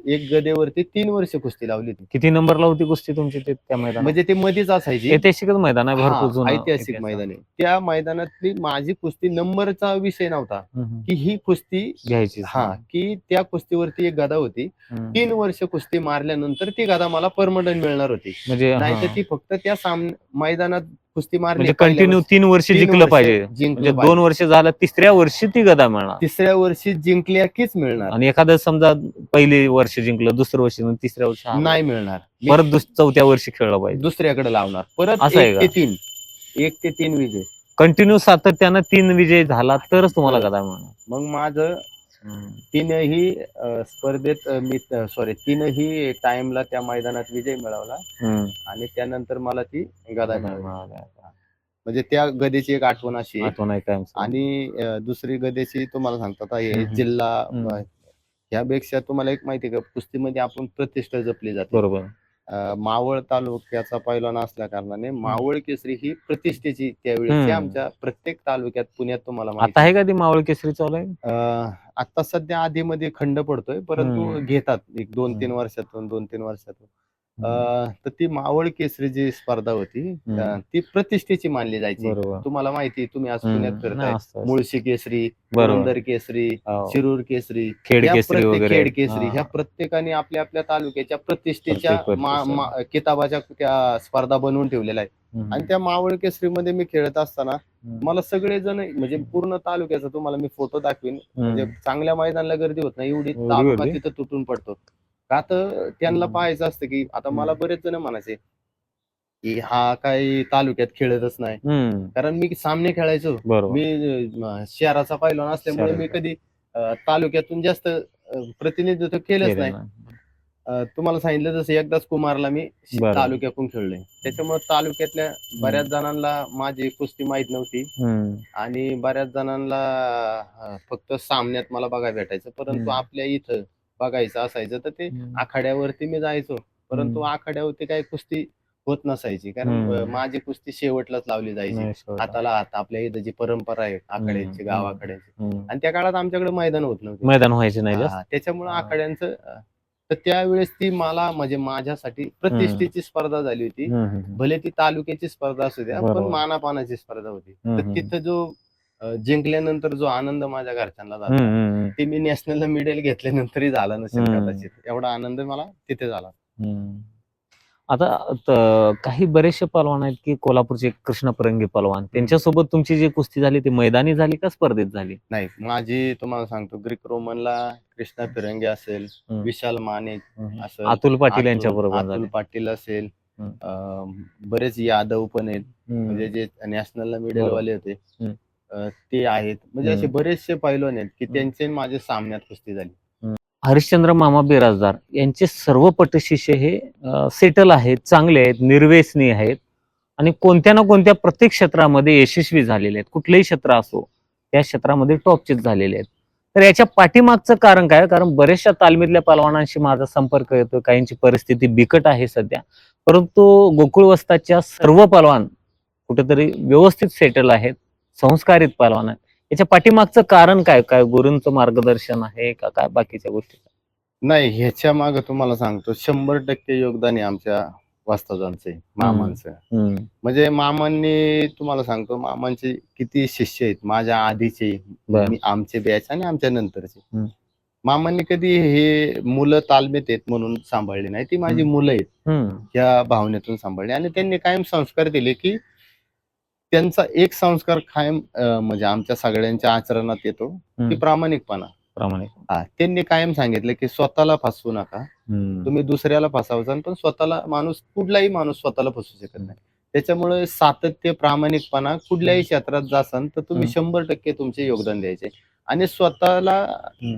एक गदेवरती 3 वर्ष कुस्ती लावली होती. किती नंबरला होती कुस्ती तुमची त्या मैदानात? म्हणजे ते मध्येच असायची. ऐतिहासिकच मैदान आहे, भरपूर जुनं ऐतिहासिक मैदान आहे. त्या मैदानातली माझी कुस्ती नंबरचा विषय नव्हता की ही कुस्ती घ्यायची. की त्या कुस्तीवरती एक गदा होती. 3 वर्ष कुस्ती मारल्यानंतर ती गदा मला परमनंट मिळणार होती. म्हणजे नाहीतर ती फक्त त्या मैदानात कुस्ती मारली, म्हणजे कंटिन्यू 3 वर्ष जिंकलं पाहिजे. म्हणजे 2 वर्ष झालं, 3ऱ्या वर्षी ती गदा मिळणार. 3ऱ्या वर्षी जिंकल्या कीच मिळणार. आणि एखादं समजा पहिली वर्ष जिंकलं, दुसरं वर्ष, 3ऱ्या वर्षी नाही मिळणार. परत 4थ्या वर्षी खेळलं पाहिजे, दुसऱ्याकडे लावणार. परत 1 ते 3 विजय कंटिन्यू सातत्यानं 3 विजय झाला तरच तुम्हाला गदा मिळणार. मग माझं 3ही स्पर्धेत मी तीनही टाइमला त्या मैदानात विजय मिळवला. आणि त्यानंतर मला ती गदा मिळाली. म्हणजे त्या गदेची एक आठवण अशी आहे. आणि दुसरी गदेची तुम्हाला सांगतात हे जिल्हा ह्यापेक्षा तुम्हाला एक माहिती आहे का, कुस्तीमध्ये आपण प्रतिष्ठा जपली जाते. बरोबर. मावळ तालुक्याचा पैलवान असल्या कारणाने मावळ केसरी ही प्रतिष्ठेची त्यावेळेस आमच्या प्रत्येक तालुक्यात, पुण्यात तुम्हाला आता आहे का ती मावळ केसरी चालू आहे? आता सध्या आधीमध्ये खंड पडतोय, परंतु घेतात एक 2-3 वर्षातून. तर ती मावळ केसरी जी स्पर्धा होती ती प्रतिष्ठेची मानली जायची. बरोबर. तुम्हाला माहिती तुम्ही आज पुण्यात नाही, फिरताय, असतं. मुळशी केसरी, बरोबर. पुरंदर केसरी, हो. शिरूर केसरी, खेड या केसरी प्रत्येक वगैरे. खेड केसरी ह्या प्रत्येकाने आपल्या आपल्या तालुक्याच्या प्रतिष्ठेच्या किताबाच्या त्या स्पर्धा बनवून ठेवलेल्या आहेत. आणि त्या मावळ केसरीमध्ये मी खेळत असताना मला सगळेजण म्हणजे पूर्ण तालुक्याचा तुम्हाला मी फोटो दाखवीन, म्हणजे चांगल्या मैदानाला गर्दी होत नाही एवढी तालुका तिथं तुटून पडतो. का तर त्यांना पाहायचं असतं की आता मला बरेच जण म्हणायचे की हा काही तालुक्यात खेळतच नाही, कारण मी सामने खेळायचो. मी शहराचा पैलवान असल्यामुळे मी कधी तालुक्यातून जास्त प्रतिनिधित्व केलंच नाही. तुम्हाला सांगितलं जसं एकदाच कुमारला मी तालुक्यातून खेळलोय. त्याच्यामुळे तालुक्यातल्या बऱ्याच जणांना माझी कुस्ती माहित नव्हती आणि बऱ्याच जणांना फक्त सामन्यात मला बघायला भेटायचं. परंतु आपल्या इथं बघायचं असायचं तर ते आखाड्यावरती मी जायचो, परंतु आखाड्यावरती काही कुस्ती होत नसायची, कारण माझी कुस्ती शेवटलाच लावली जायची. हाताला हात, आपल्या इथं जी परंपरा आहे आखाड्याची, गावाकड्याची, आणि त्या काळात आमच्याकडे मैदान होत नव्हते, मैदान व्हायचे नाही जास्त. त्याच्यामुळे आखाड्यांचं तर त्यावेळेस ती मला म्हणजे माझ्यासाठी प्रतिष्ठेची स्पर्धा झाली होती. भले ती तालुक्याची स्पर्धा असू द्या, पण मानापानाची स्पर्धा होती. तर तिथं जो जिंकल्यानंतर जो आनंद माझ्या घरच्यांना झाला, ते मी नॅशनलला मेडल घेतल्यानंतरही झाला नसेल कदाचित. एवढा आनंद मला तिथे झाला. आता काही बरेचसे पहलवान आहेत की कोल्हापूरचे कृष्ण परंगे पहलवान, त्यांच्यासोबत तुमची जी कुस्ती झाली ती मैदानी झाली का स्पर्धेत झाली? नाही, माझी तुम्हाला सांगतो ग्रीक रोमनला कृष्णा फिरंगे असेल, विशाल माने असेल, अतुल पाटील यांच्या बरोबर अतुल पाटील असेल, बरेच यादव पण आहेत, म्हणजे जे नॅशनलला मेडल वाले होते ते आहेत. म्हणजे असे बरेचसे पैलवान आहेत की त्यांचे माझे सामन्यात कुस्ती झाली. हरिश्चंद्र मामा बिराजदार यांचे सर्व पटशिष्य हे सेटल आहेत, चांगले आहेत, निर्व्यसनी आहेत आणि कोणत्या ना कोणत्या प्रत्येक क्षेत्रामध्ये यशस्वी झालेले आहेत. कुठलंही क्षेत्र असो त्या क्षेत्रामध्ये टॉपचेच झालेले आहेत. तर याच्या पाठीमागचं कारण काय? कारण बऱ्याचशा तालमीतल्या पहलवानांशी माझा संपर्क येतो, काहींची परिस्थिती बिकट आहे सध्या, परंतु गोकुळ वस्तादच्या सर्व पहलवान कुठेतरी व्यवस्थित सेटल आहेत, संस्कारित पहलवान आहेत. याच्या पाठीमागचं कारण काय? काय गुरूंचं मार्गदर्शन आहे का काय बाकीच्या गोष्टी? नाही, ह्याच्या मागे तुम्हाला सांगतो 100% योगदान आहे आमच्या वस्तादांचे, मामांचं. म्हणजे मामांनी तुम्हाला सांगतो मामांचे किती शिष्य आहेत माझ्या आधीचे, आमचे बॅच आणि आमच्या नंतरचे. मामांनी कधी हे मुलं तालमीत आहेत म्हणून सांभाळली नाही, ती माझी मुलं आहेत या भावनेतून सांभाळली. आणि त्यांनी कायम संस्कार दिले की त्यांचा एक संस्कार कायम म्हणजे आमच्या सगळ्यांच्या आचरणात येतो की प्रामाणिकपणा. त्यांनी कायम सांगितलं की स्वतःला फसवू नका, तुम्ही दुसऱ्याला फसवायचं, पण स्वतःला कुठलाही माणूस स्वतःला फसवू शकत नाही. त्याच्यामुळे सातत्य, प्रामाणिकपणा कुठल्याही क्षेत्रात जासान तर तुम्ही 100% तुमचे योगदान द्यायचे. आणि स्वतःला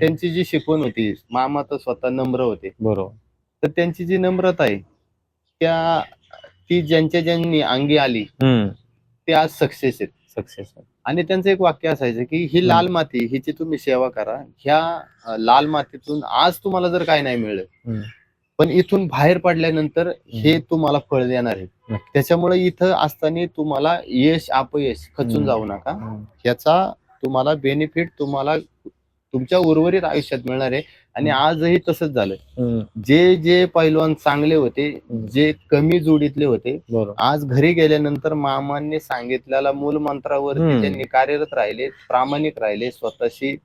त्यांची जी शिकवण होती, मामा तर स्वतः नम्र होते, बरोबर, तर त्यांची जी नम्रता आहे ती ज्यांनी अंगी आली ते आज सक्सेस आहेत. आणि त्यांचं एक वाक्य असायचं की ही लाल माती, हिची तुम्ही सेवा करा, ह्या लाल मातीतून आज तुम्हाला जर काय नाही मिळलं, पण इथून बाहेर पडल्यानंतर हे तुम्हाला फळ देणार आहे. त्याच्यामुळे इथं असताना तुम्हाला यश अपयश खचून जाऊ नका, याचा तुम्हाला बेनिफिट तुम्हाला तुमच्या उर्वरित आयुष्यात मिळणार आहे. आणि आजही तसंच झालं. जे पैलवान चांगले होते, जे कमी जोडीतले होते, आज घरी गेल्यानंतर मामांनी सांगितलेल्या मूलमंत्रावरती त्यांनी कार्यरत राहिले, प्रामाणिक राहिले स्वतःशी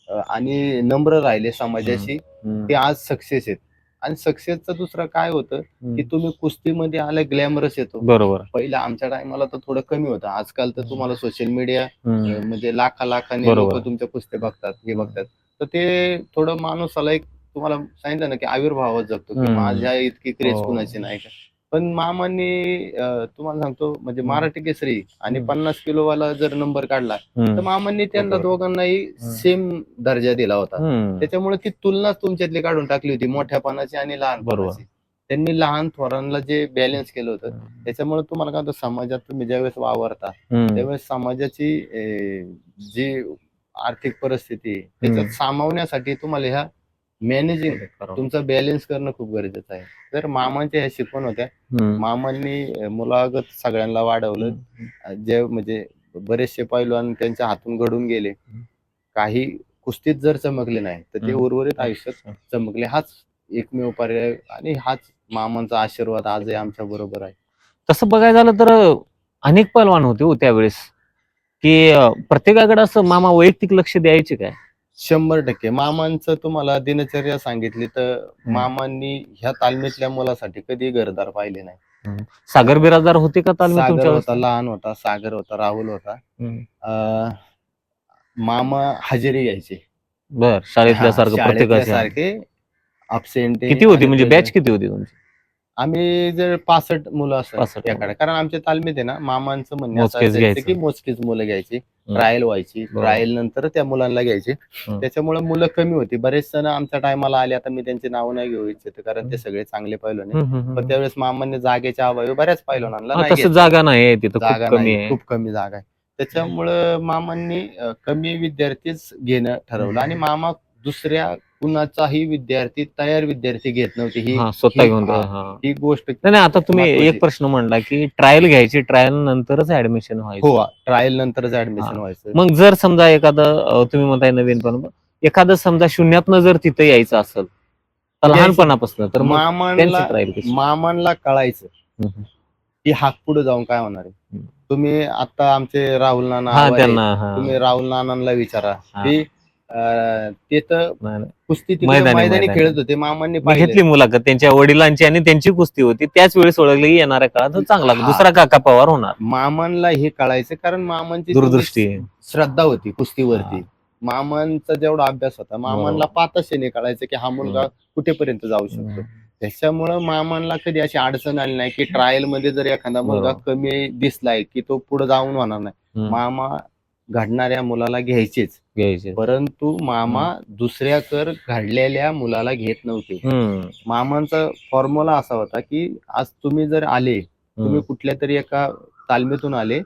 आणि नम्र राहिले समाजाशी, ते आज सक्सेस आहेत. आणि सक्सेसचं दुसरं काय होतं की तुम्ही कुस्तीमध्ये आलं ग्लॅमरस येतो, बरोबर. पहिला आमच्या टायमाला तर थोडं कमी होतं, आजकाल तर तुम्हाला सोशल मीडिया म्हणजे लाखाने लोक तुमच्या कुस्ती बघतात, हे बघतात, तर ते थोडं माणूसाला एक तुम्हाला सांगितलं ना की आविर्भावात जगतो की माझ्या इतकी क्रेज कुणाची नाही का. पण मामांनी तुम्हाला सांगतो म्हणजे मराठी केसरी आणि 50 किलोवाला जर नंबर काढला तर मामांनी त्यांना दोघांनाही सेम दर्जा दिला होता. त्याच्यामुळे ती तुलनाच तुमच्यातली काढून टाकली होती मोठ्यापणाची आणि लहानपणाची. त्यांनी लहान थोरांना जे बॅलन्स केलं होतं, त्याच्यामुळे तुम्हाला काय होतं, समाजात तुम्ही ज्यावेळेस वावरता त्यावेळेस समाजाची जी आर्थिक परिस्थिती त्याच्यात सामावण्यासाठी तुम्हाला ह्या मॅनेजिंग तुमचा बॅलन्स करणं खूप गरजेचं आहे. तर मामांच्या ह्या शिकवण होत्या. मामांनी मुलागत सगळ्यांना वाढवलं. जे म्हणजे बरेचसे पैलवान त्यांच्या हातून घडून गेले, काही कुस्तीत जर चमकले नाही तर ते उर्वरित आयुष्यात चमकले. हाच एकमेव पर्याय आणि हाच मामांचा आशीर्वाद आजही आमच्या बरोबर आहे. तसं बघायला झालं तर अनेक पैलवान होते हो त्यावेळेस, की प्रत्येकाकडे असं मामा वैयक्तिक लक्ष द्यायचे काय? 100% मामांचं तुम्हाला दिनचर्या सांगितली तर हम्म. मामांनी ह्या तालमीतल्या मुलासाठी कधी घरदार पाहिले नाही. सागर बिराजदार होते का तालमीत सागर तुमच्या होता, वेळेस? लहान होता, सागर होता, राहुल होता. हम्म. अं, मामा हजेरी घ्यायचे. बर, शाळेतल्या सारखं शाळेतल्या प्रत्येकाच्या. सारखे अब्सेंट किती होती म्हणजे बॅच किती होती तुमची? आम्ही जर 65 मुलं 65 असं त्याकडे, कारण आमच्या तालमीत आहे ना मामांचं म्हणणं असं मोजकेच असायचं घ्यायचं. की मोजकीच मुलं घ्यायची, ट्रायल व्हायची, बरोबर. ट्रायल नंतर त्या मुलांना घ्यायचे. हम्म. त्याच्यामुळे मुलं कमी होती. बरेच जण आमच्या टायमाला आले, आता मी त्यांची नावं नाही घेऊ इच्छित कारण ते सगळे चांगले पैलवान आहेत. पण त्यावेळेस मामांनी जागेच्या अभावी बऱ्याच पैलवानांना नाही तसं घेतलं. जागा नाही तिथं, खूप जागा कमी नाही, आहे. खूप कमी जागा आहे. त्याच्यामुळं मामांनी कमी विद्यार्थीच घेणं ठरवलं आणि मामा दुसऱ्या कुणाचाही विद्यार्थी, तयार विद्यार्थी घेत नव्हते. हा, स्वतः घेऊन ही गोष्ट नाही नाही, आता तुम्ही महत्त्वाची. एक प्रश्न म्हणला की ट्रायल घ्यायची, ट्रायल नंतरच ऍडमिशन हो, व्हायचं. ट्रायल नंतरच ऍडमिशन व्हायचं. मग जर समजा एखादं तुम्ही म्हणताय नवीन पण एखादं समजा शून्यातनं जर तिथं यायचं असेल तर लहानपणापासून, तर मग त्यांची ट्रायल कशी? मामांना कळायचं हम्म. की हा पुढे जाऊन काय होणार आहे. तुम्ही आता आमचे राहुल नाना हा, आवारे, त्यांना तुम्ही राहुल नानांना विचारा की ते तर नाही, नाही. कुस्ती तिकडे मैदानी खेळत होते. मामांनी मी घेतली मुलाखत त्यांच्या वडिलांची आणि त्यांची कुस्ती होती, त्याच वेळेस ओळखली की येणाऱ्या काळात चांगला दुसरा काका पवार होणार. मामांना हे कळायचं कारण मामांची दूरदृष्टी. श्रद्धा होती कुस्तीवरती. मामांचा जेवढा अभ्यास होता, मामांना पातशेने कळायचं की हा मुलगा कुठेपर्यंत जाऊ शकतो. त्याच्यामुळं मामांना कधी अशी अडचण आली नाही की ट्रायल मध्ये जर एखादा मुलगा कमी दिसलाय की तो पुढे जाऊन होणार नाही. मामा घडणाऱ्या मुलाला घ्यायचेच, परंतु मामा दुसऱ्याकर घडलेल्या मुलाला घेत नव्हते. मामांचा फॉर्म्युला असा होता की आज तुम्ही जर आले, तुम्ही कुठल्या तरी एका तालमीतून आले,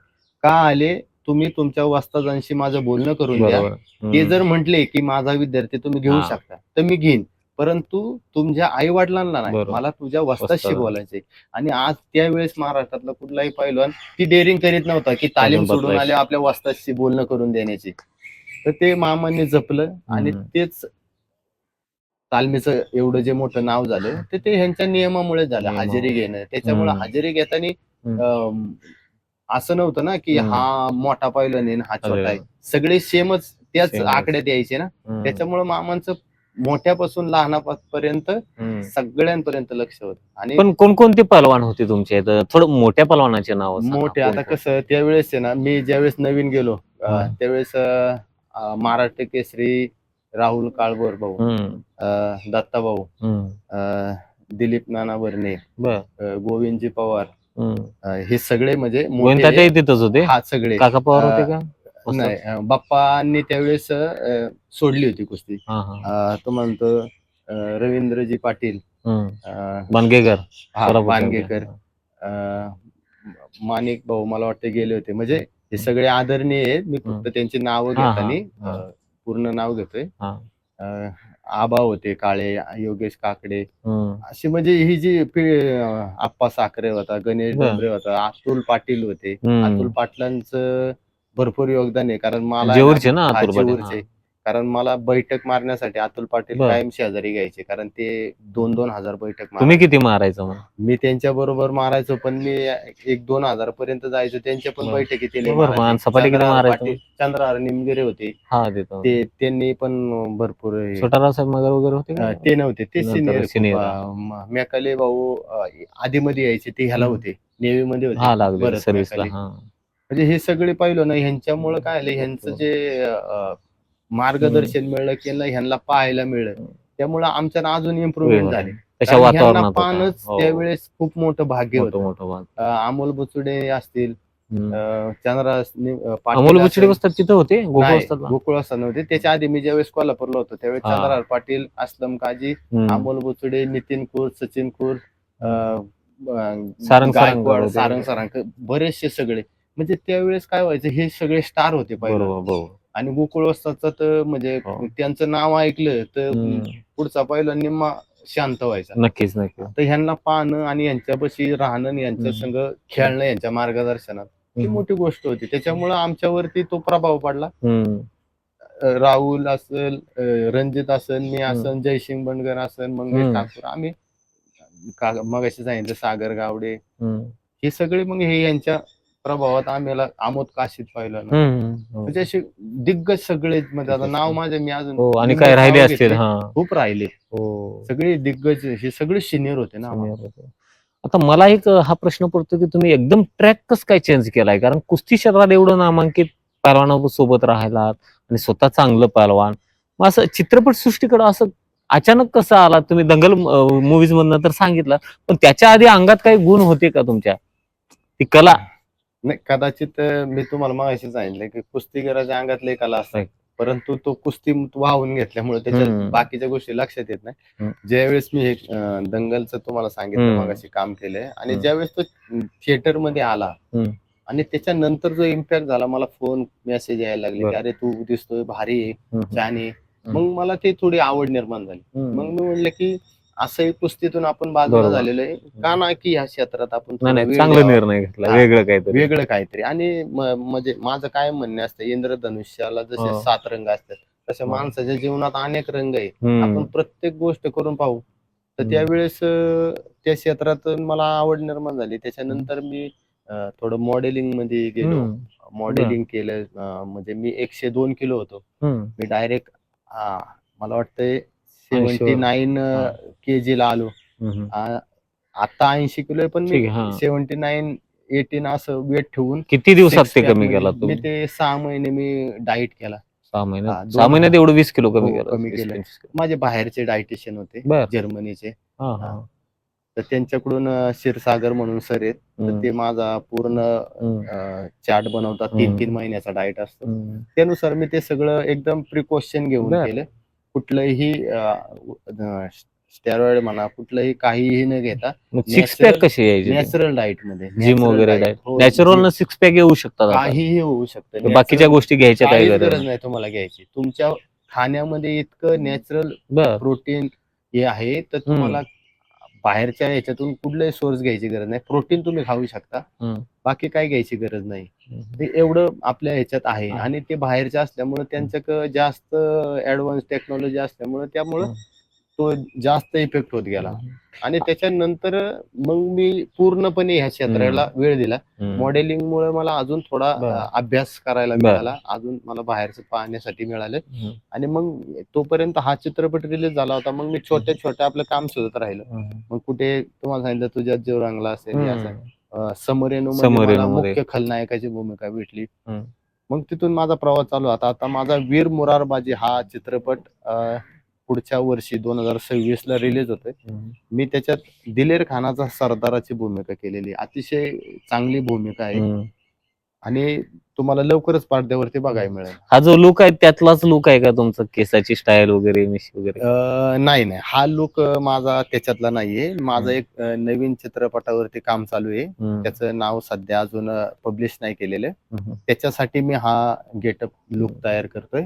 का आले, तुम्ही तुमच्या वस्तादांशी माझं बोलणं करून द्या. ते जर म्हटले की माझा विद्यार्थी तुम्ही घेऊ शकता तर मी घेईन, परंतु तुमच्या आई वडिलांना नाही, मला तुझ्या वस्तादशी बोलायचंय. आणि आज त्यावेळेस महाराष्ट्रातला कुठलाही पैलवान ती डेअरिंग करीत नव्हता की तालीम सोडून आले आपल्या वस्तादशी बोलणं करून देण्याची. तर ते मामांनी जपलं आणि तेच तालमीचं एवढं जे मोठं नाव झालं ते ह्यांच्या नियमामुळे झालं, हजेरी घेणं. त्याच्यामुळे हजेरी घेताना असं नव्हतं ना की हा मोठा पैलवान आहे हा छोटा आहे, सगळे सेमच त्याच आकड्यात यायचे ना. त्याच्यामुळे मामांचं मोठ्यापासून लहानापर्यंत सगळ्यांपर्यंत लक्ष होतं. आणि पण कोणकोणते पहलवान होते तुमच्या इथं? थोडं मोठ्या पहलवानाचे नाव. मोठे आता कसं त्यावेळेस आहे ना, मी ज्यावेळेस नवीन गेलो त्यावेळेस महाराष्ट्र केसरी राहुल काळभोर भाऊ, दत्ता भाऊ, दिलीप नाना वर्णे, गोविंदजी पवार, हे सगळे म्हणजे तिथंच होते. हा, सगळे काका पवार होते का? नाही, बाप्पांनी त्यावेळेस सोडली होती कुस्ती. तो म्हणतो रवींद्रजी पाटील, बानगेकर, माणिक भाऊ मला वाटतं गेले होते. म्हणजे हे सगळे आदरणीय आहेत. मी फक्त त्यांची नावं घेताना पूर्ण नाव घेतोय. आबा होते काळे, योगेश काकडे, अशी म्हणजे ही जी आप्पा साखरे होता, गणेश डोंबरे होता, अतुल पाटील होते. अतुल पाटलांचं भरपूर योगदान आहे, कारण मला जेऊरचे, कारण मला बैठक मारण्यासाठी अतुल पाटील कायम शेजारी घ्यायचे, कारण ते 2,000 बैठक. तुम्ही किती मारायचं मग? मी त्यांच्या बरोबर मारायचो, पण मी 1,000-2,000 पर्यंत जायचो. त्यांच्या पण बैठकी चंद्रहार निमगिरे होते, त्यांनी पण भरपूर. छोटारावसाहेब मगर वगैरे होते? ते नव्हते, ते सिनियर. मेकाले भाऊ आधी मध्ये यायचे, ते ह्याला होते, नेव्ही मध्ये होते सर्व्हिसला. म्हणजे हे सगळे पाहिलं ना, ह्यांच्यामुळे काय आलं, ह्यांचं जे मार्गदर्शन मिळलं की ह्यांना पाहायला मिळलं, त्यामुळे आमच्यात अजून इम्प्रुव्हमेंट झाली. पाहणंच त्यावेळेस खूप मोठं भाग्य होतं. अमोल बुचुडे असतील, अमोल बुचडे बसतात तिथं होते, गोकुळ असतात नव्हते. त्याच्या आधी मी ज्यावेळेस कोल्हापूरला होतो त्यावेळेस चंद्रहार पाटील, असलम काजी, अमोल बुचुडे, नितीन कुर, सचिन कुर, गायकवाड, सारंग सरांक, बरेचसे सगळे. म्हणजे त्यावेळेस काय व्हायचं, हे सगळे स्टार होते पहिला. आणि गोकुळ वस्तादचं तर म्हणजे त्यांचं नाव ऐकलं तर पुढचा पहिला निम्मा शांत व्हायचा. नक्कीच नक्कीच. तर ह्यांना पाहणं आणि यांच्यापाशी राहणं, यांच्या संग खेळणं, यांच्या मार्गदर्शनात ही मोठी गोष्ट होती. त्याच्यामुळे आमच्यावरती तो प्रभाव पडला. राहुल असेल, रणजित असेल, मी असेल, जयसिंग बनगर असेल, मंगेश हम्म. ठाकूर, आम्ही मगाशी सांगितलं सागर गावडे, हम्म. हे सगळे मग हे यांच्या प्रभावात आम्हाला आमोद काशीद पाहिलं ना, हो. म्हणजे असे दिग्गज सगळे, म्हणजे आता दिग्गज. नाव माझे मी अजून हो, आणि निम्मे काय राहिले नावं असतील. घेतले, हा. खूप राहिले. हो. सगळे दिग्गज हे सगळे सिनियर होते ना आम्हाला. Senior होते. आता मला एक हा प्रश्न पडतो की तुम्ही एकदम ट्रॅक कसं काय चेंज केलाय? कारण कुस्ती क्षेत्रात एवढं नामांकित पहलवानासोबत राहिलात आणि स्वतः चांगलं पहलवान, मग असं चित्रपट सृष्टीकडे असं अचानक कसं आलात तुम्ही? दंगल मूवीज मधनं तर सांगितलं, पण त्याच्या आधी अंगात काही गुण होते का तुमच्या? ती कला. नाही, कदाचित मी तुम्हाला मगाशी सांगितलं की कुस्तीगीराच्या अंगात लय कला असते, Right. परंतु तो कुस्ती वाहून घेतल्यामुळे त्याच्या हम्म. बाकीच्या गोष्टी लक्षात येत नाही. हम्म. ज्यावेळेस मी हे दंगलचं तुम्हाला सांगितलं हम्म. मगाशी काम केलंय, आणि हम्म. ज्यावेळेस तो थिएटर मध्ये आला हम्म. आणि त्याच्यानंतर जो इम्पॅक्ट झाला, मला फोन मेसेज यायला लागले की बरं. अरे तू दिसतोय भारी आहे, हम्म. छान आहे. हम्म. मग मला ते थोडी आवड निर्माण झाली. हम्म. मग मी म्हणलं की असंही कुस्तीतून आपण बाजूला बरोबर. झालेलो आहे, का ना की ह्या क्षेत्रात आपण नाही थोडा नाही, वेळ चांगला द्यावा. निर्णय घेतला, हा, वेगळं काहीतरी. वेगळं काहीतरी. आणि म्हणजे माझं काय म्हणणं असतं, इंद्रधनुष्याला जसे हो. 7 रंग असतात, तसे हो. माणसाच्या जीवनात अनेक रंग आहे. हम्म. आपण प्रत्येक गोष्ट करून पाहू. तर हम्म. त्यावेळेस त्या क्षेत्रात मला आवड निर्माण झाली. त्याच्यानंतर मी थोडं मॉडेलिंग मध्ये गेलो. हम्म. मॉडेलिंग केलं. म्हणजे मी 102 किलो होतो. हम्म. मी डायरेक्ट मला वाटतंय ऐंशीवर. 79 केजी ला आलो. हम्म. आता 80 किलो आहे, पण मी ठीक आहे. हा. 79 18 असं वेट ठेवून किती दिवसात सिक्स ते पॅक कमी मध्ये केला मी तुम्ही? ते 6 महिने मी डाईट केला. 6 महिन्यात? 6 दोन महिन्यात एवढं 20 किलो कमी हो, केलं? कमी केलं. 20-25 किलो. माझे बाहेरचे डायटिशियन होते, बर. जर्मनीचे. हा हा. हा. तर त्यांच्याकडून क्षीरसागर म्हणून सर आहेत, तर ते माझा पूर्ण चार्ट बनवतात. 3-3 महिन्याचा डाएट असतो. त्यानुसार मी ते सगळं एकदम प्रिकॉशन घेऊन बर. केलं. कुठलंही स्टेरॉइड म्हणा, कुठलंही काहीही न घेता सिक्स पॅक कशी यायची? नॅचरल डाएट मध्ये, जिम नॅचरल वगैरे डाएट. डाएट हो, नॅचरल न सिक्स पॅक येऊ शकतात आता? काहीही होऊ शकतं. बाकीच्या गोष्टी घ्यायच्या काही काहीच गरज गरज नाही तुम्हाला घ्यायची. तुमच्या खाण्यामध्ये इतकं नॅचरल बर. प्रोटीन हे आहे, तर तुम्हाला बाहेरच्या ह्याच्यातून कुठलाही सोर्स घ्यायची गरज नाही. प्रोटीन तुम्ही खाऊ शकता, बाकी काही घ्यायची गरज नाही. ते एवढं आपल्या ह्याच्यात आहे. आणि ते बाहेरच्या असल्यामुळे त्यांच्याकडे जास्त ऍडव्हान्स टेक्नॉलॉजी असल्यामुळे त्यामुळं तो जास्त इफेक्ट होत गेला. आणि त्याच्यानंतर मग मी पूर्णपणे ह्या क्षेत्राला वेळ दिला. मॉडेलिंग मुळे मला अजून थोडा अभ्यास करायला मिळाला, अजून मला बाहेरचं पाहण्यासाठी मिळालं. आणि मग तोपर्यंत हा चित्रपट रिलीज झाला होता. मग मी छोट्या छोट्या आपलं काम शोधत राहिलो. मग कुठे तुम्हाला सांगितलं तुझ्यात जीव रंगला असेल, असं समरेनो मध्ये मला मुख्य खलनायकाची भूमिका भेटली. मग तिथून माझा प्रवास चालू होता. आता माझा वीर मुरारबाजी हा चित्रपट पुढच्या वर्षी 2026 ला रिलीज होतोय. मी त्याच्यात दिलेर खानाचा सरदाराची भूमिका केलेली. अतिशय चांगली भूमिका आहे आणि तुम्हाला लवकरच पडद्यावरती बघायला मिळेल. हा जो लुक आहे त्यातलाच लुक आहे का तुमचा? केसाची स्टाईल वगैरे, मिशी वगैरे? नाही नाही, हा लुक माझा त्याच्यातला नाहीये. माझं एक नवीन चित्रपटावरती काम चालू आहे. त्याचं नाव सध्या अजून पब्लिश नाही केलेलं. त्याच्यासाठी मी हा गेटअप लुक तयार करतोय.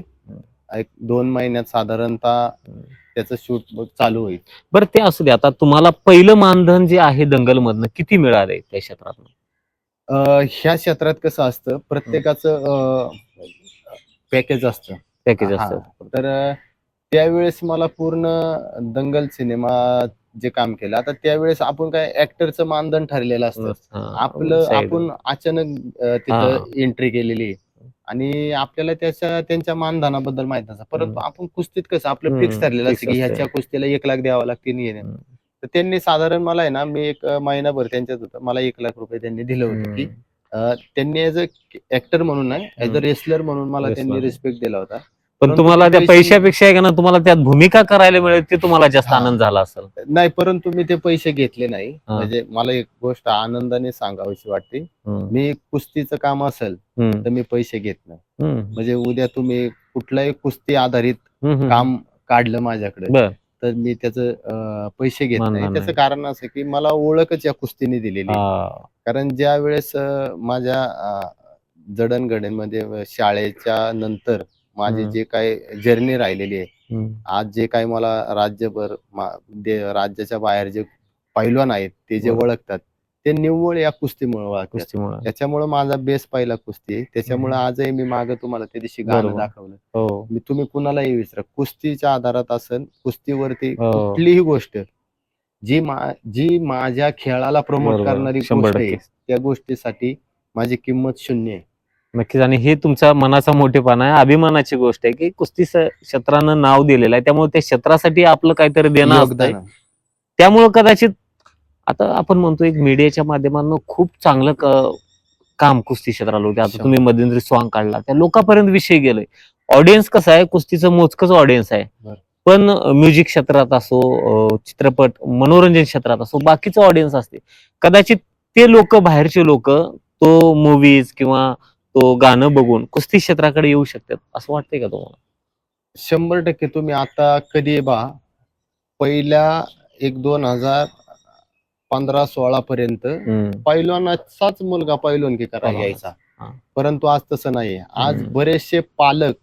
एक 2 महिन्यात साधारणतः त्याचं शूट चालू होईल. बरं, ते असू दे. आता तुम्हाला पहिलं मानधन जे आहे दंगल मधनं किती मिळालंय त्या क्षेत्रात? ह्या क्षेत्रात कसं असतं, प्रत्येकाचं पॅकेज असतं. पॅकेज असतं. तर त्यावेळेस मला पूर्ण दंगल सिनेमा जे काम केलं, आता त्यावेळेस आपण काय ऍक्टरचं मानधन ठरलेलं असतं. आपण अचानक तिथं एंट्री केलेली आणि आपल्याला त्यांच्या मानधनाबद्दल माहित नसतं. परंतु आपण कुस्तीत कसं आपलं फिक्स ठरलेलं असतं की ह्याच्या कुस्तीला 1 लाख द्यावं लागते. तर त्यांनी साधारण मला आहे ना, मी एक महिनाभर त्यांच्यात होतो. मला 1 लाख रुपये त्यांनी दिलं होतं की त्यांनी ऍज अ ऍक्टर म्हणून नाही, ऍज अ रेसलर म्हणून मला त्यांनी रिस्पेक्ट दिला होता. पण तुम्हाला त्या पैशापेक्षा आहे का ना, तुम्हाला त्यात भूमिका करायला मिळेल ते तुम्हाला जास्त आनंद झाला असेल. नाही, परंतु मी ते पैसे घेतले नाही. म्हणजे मला एक गोष्ट आनंदाने सांगावीशी वाटते, मी कुस्तीचं काम असेल तर मी पैसे घेत नाही. म्हणजे उद्या तुम्ही कुठलाही कुस्ती आधारित काम काढलं माझ्याकडे तर मी त्याचं पैसे घेत नाही. त्याचं कारण असं की मला ओळखच या कुस्तीने दिलेली. कारण ज्या वेळेस माझ्या जडणघडणमध्ये शाळेच्या नंतर माझी जे काही जर्नी राहिलेली आहे, आज जे काही मला राज्यभर राज्याच्या बाहेर जे पैलवान आहेत ते जे ओळखतात, ते निव्वळ या कुस्तीमुळे वाढतात. कुस्तीमुळे. त्याच्यामुळे माझा बेस पहिला कुस्ती आहे. त्याच्यामुळे आजही मी मागे तुम्हाला त्या दिवशी गाणं बरोबर. दाखवलं. हो मी तुम्ही कुणालाही विचारा, कुस्तीच्या आधारात असेल, कुस्तीवरती हो. कुठलीही गोष्ट जी माझ्या खेळाला प्रमोट बरोबर. करणारी 100% गोष्ट आहे, त्या गोष्टीसाठी माझी किंमत शून्य आहे. नक्कीच. आणि हे तुमचा मनाचा मोठेपणा आहे, अभिमानाची गोष्ट आहे की कुस्ती क्षेत्रानं नाव दिलेलं आहे, त्यामुळे त्या क्षेत्रासाठी आपलं काहीतरी देणं असतंय. योगदान. त्यामुळे कदाचित आता आपण म्हणतो एक मीडियाच्या माध्यमातून खूप चांगलं काम कुस्ती क्षेत्राला होते. आता तुम्ही मध्यंतरी सॉन्ग काढला, त्या लोकांपर्यंत विषय गेलोय. ऑडियन्स कसं आहे, कुस्तीचं मोजकच ऑडियन्स आहे, बरं. पण म्युझिक क्षेत्रात असो, चित्रपट मनोरंजन क्षेत्रात असो, बाकीचं ऑडियन्स असते. कदाचित ते लोक, बाहेरचे लोक तो मूवीज किंवा तो गाणं बघून कुस्ती क्षेत्राकडे येऊ शकतात, असं वाटतंय का तुम्हाला? 100% तुम्ही आता कधी पहा, पहिल्या 2015-16 पर्यंत पैलवानाचाच मुलगा पैलवानकी करायला यायचा. हा. परंतु आज तसं नाहीये. आज बरेचसे पालक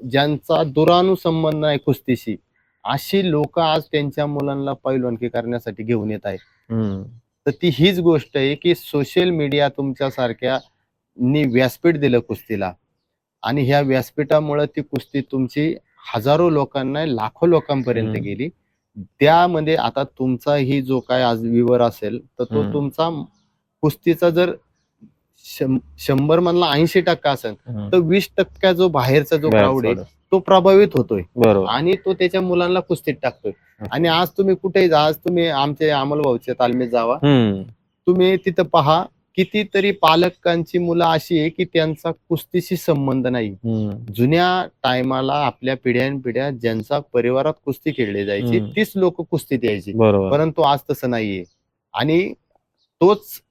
ज्यांचा दुरानुसंबंध नाही कुस्तीशी, अशी लोक आज त्यांच्या मुलांना पैलवानकी करण्यासाठी घेऊन येत आहेत. तर ती हीच गोष्ट आहे की सोशल मीडिया तुमच्यासारख्या व्यासपीठ दिलं कुस्तीला, आणि ह्या व्यासपीठामुळे ती कुस्ती तुमची हजारो लोकांना, लाखो लोकांपर्यंत गेली. त्यामध्ये आता तुमचाही जो काय आज व्ह्यूवर असेल, तर तो तुमचा कुस्तीचा जर 100 मधला 80% असेल, तर 20% जो बाहेरचा जो क्राऊड आहे तो प्रभावित होतोय आणि तो त्याच्या मुलांना कुस्तीत टाकतोय. आणि आज तुम्ही कुठेही जा, आज तुम्ही आमचे अमोल भाऊच्या तालमीत जावा, तुम्ही तिथं पहा, कितीतरी पालकांची मुलं अशी आहे की त्यांचा कुस्तीशी संबंध नाही. जुन्या टायमाला आपल्या पिढ्यानपिढ्या ज्यांचा परिवारात कुस्ती खेळली जायची, तीच लोक कुस्तीत यायची. परंतु आज तसं नाहीये. आणि तोच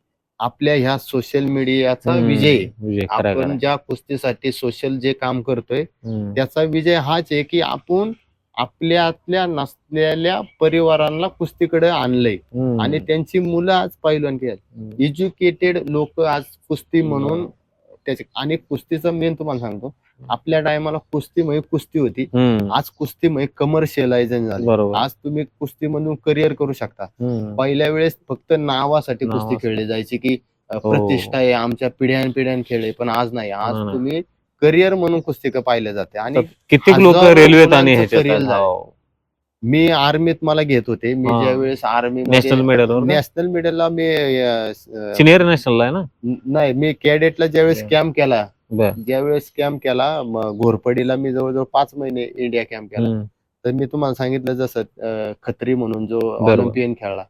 आपल्या ह्या सोशल मीडियाचा विजय. आपण ज्या कुस्तीसाठी सोशल जे काम करतोय, त्याचा विजय हाच आहे की आपण आपल्यातल्या नसलेल्या परिवारांना कुस्तीकडे आणलंय आणि त्यांची मुलं आज पैलवानकी आहेत. एज्युकेटेड लोक आज कुस्ती म्हणून त्याचे. आणि कुस्तीचं मेन तुम्हाला सांगतो, आपल्या टायमाला कुस्ती म्हणजे कुस्ती होती, आज कुस्ती म्हणजे कमर्शियलायझेशन झालं. आज तुम्ही कुस्ती म्हणून करिअर करू शकता. पहिल्या वेळेस फक्त नावासाठी कुस्ती खेळली जायची की प्रतिष्ठा आहे, आमच्या पिढ्यान खेळले, पण आज नाही. आज तुम्ही करिअर म्हणून कुस्ती पाहिलं जाते. आणि कित्येक लोक रेल्वेत आणि मी आर्मीत मला घेत होते. मी ज्यावेळेस आर्मी नॅशनल मेडलला मी सिनियर नॅशनल आहे ना, नाही, मी कॅडेटला ज्यावेळेस कॅम्प केला, घोरपडीला मी जवळजवळ 5 महिने इंडिया कॅम्प केला. तर मी तुम्हाला सांगितलं जसं खत्री म्हणून जो ऑलिम्पियन खेळला,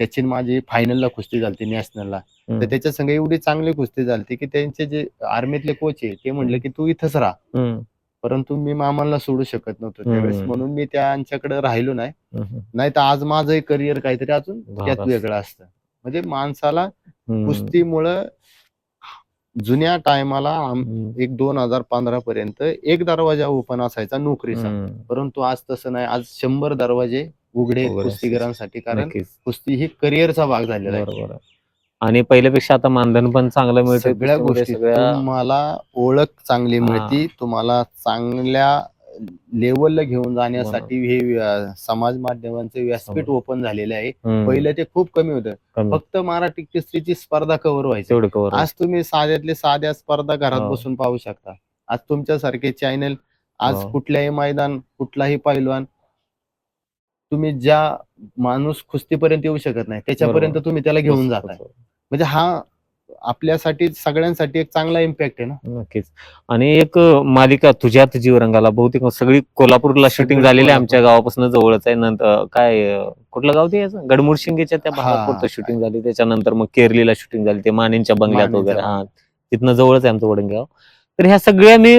त्याची माझी फायनलला कुस्ती झाली नॅशनलला. तर त्याच्या संग एवढी चांगली कुस्ती झाली की त्यांचे जे आर्मीतले कोच आहे ते म्हणले की तू इथंच राहा. परंतु मी मामांना सोडू शकत नव्हतो त्यावेळेस, म्हणून मी त्यांच्याकडे राहिलो नाही. नाही तर आज माझं करिअर काहीतरी अजून त्यात वेगळं असतं. म्हणजे माणसाला कुस्तीमुळं जुन्या टायमाला 2015 पर्यंत एक दरवाजा ओपन असायचा नोकरीचा, परंतु आज तसं नाही. आज 100 दरवाजे उघडे कुस्तीगीरांसाठी, कारण कुस्ती ही करिअरचा भाग झालेला आहे. आणि पहिल्यापेक्षा आता मानधन पण चांगलं मिळतं. सगळ्या गोष्टी तुम्हाला ओळख चांगली मिळते, तुम्हाला चांगल्या लेवलला घेऊन जाण्यासाठी हे समाज माध्यमांचे व्यासपीठ ओपन झालेले आहे. पहिलं ते खूप कमी होतं, फक्त मराठी कुस्तीची स्पर्धा कव्हर व्हायची. आज तुम्ही साध्यातले साध्या स्पर्धा घरात बसून पाहू शकता. आज तुमच्यासारखे चॅनल, आज कुठल्याही मैदान, कुठलाही पैलवान, तुम्ही ज्या माणूस कुस्तीपर्यंत येऊ शकत नाही त्याच्यापर्यंत तुम्ही त्याला घेऊन जाताय. म्हणजे हा आपल्यासाठी सगळ्यांसाठी एक चांगला इम्पॅक्ट आहे ना. नक्कीच. आणि एक मालिका तुझ्यात जीव रंगाला, बहुतेक सगळी कोल्हापूरला शूटिंग झालेली आहे, आमच्या गावापासून जवळच आहे. नंतर काय कुठलं गाव ते गडमुडशिंगेच्या त्या भागात शूटिंग झाली, त्याच्यानंतर मग केरलीला शूटिंग झाली, ते मानेंच्या बंगल्यात वगैरे, तिथनं जवळच आहे आमचं वडंगाव. तर ह्या सगळ्या मी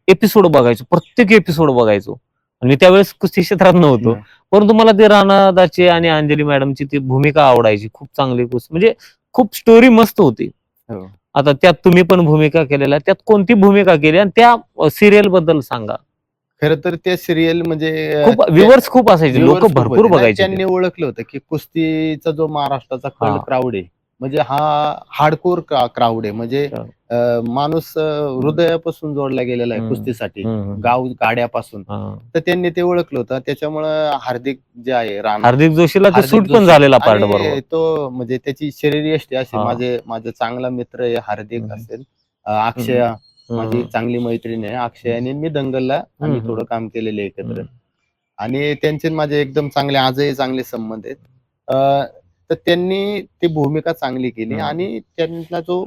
एपिसोड बघायचो, प्रत्येक एपिसोड बघायचो. आणि त्यावेळेस कुस्ती क्षेत्रात नव्हतो, परंतु मला ते राणादाची आणि अंजली मॅडमची ती भूमिका आवडायची. खूप चांगली कुस्ती, म्हणजे खूप स्टोरी मस्त होती. आता त्यात तुम्ही पण भूमिका केलेल्या, त्यात कोणती भूमिका केली आणि त्या सिरियल बद्दल सांगा. खरं तर त्या सिरियल म्हणजे खूप व्ह्यूअर्स खूप असायचे, लोक भरपूर बघायचे. त्यांनी ओळखलं होतं की कुस्तीचा जो महाराष्ट्राचा क्राऊड आहे, म्हणजे हा हार्डकोर क्राऊड आहे. म्हणजे माणूस हृदयापासून जोडला गेलेला आहे हम्म. कुस्तीसाठी, हम्म. गाव गाड्यापासून. हा. तर त्यांनी ते ओळखलं होतं. त्याच्यामुळं हार्दिक जे आहे राणा, हार्दिक जोशीला ते हार्दिक सूट पण जोशी झालेला पार्ट बरोबर. आणि तो म्हणजे त्याची शरीरयष्टी अशी, हा. माझे चांगला मित्र आहे हार्दिक हम्म. असेल, अक्षय माझी हम्म. चांगली मैत्रीण आहे अक्षय, आणि मी दंगलला आम्ही हम्म. थोडं काम केलेलं आहे एकत्र. हम्म. आणि त्यांचे आणि माझे एकदम चांगले, आजही चांगले संबंध आहेत. तर त्यांनी ती भूमिका चांगली केली हम्म. आणि त्यांना जो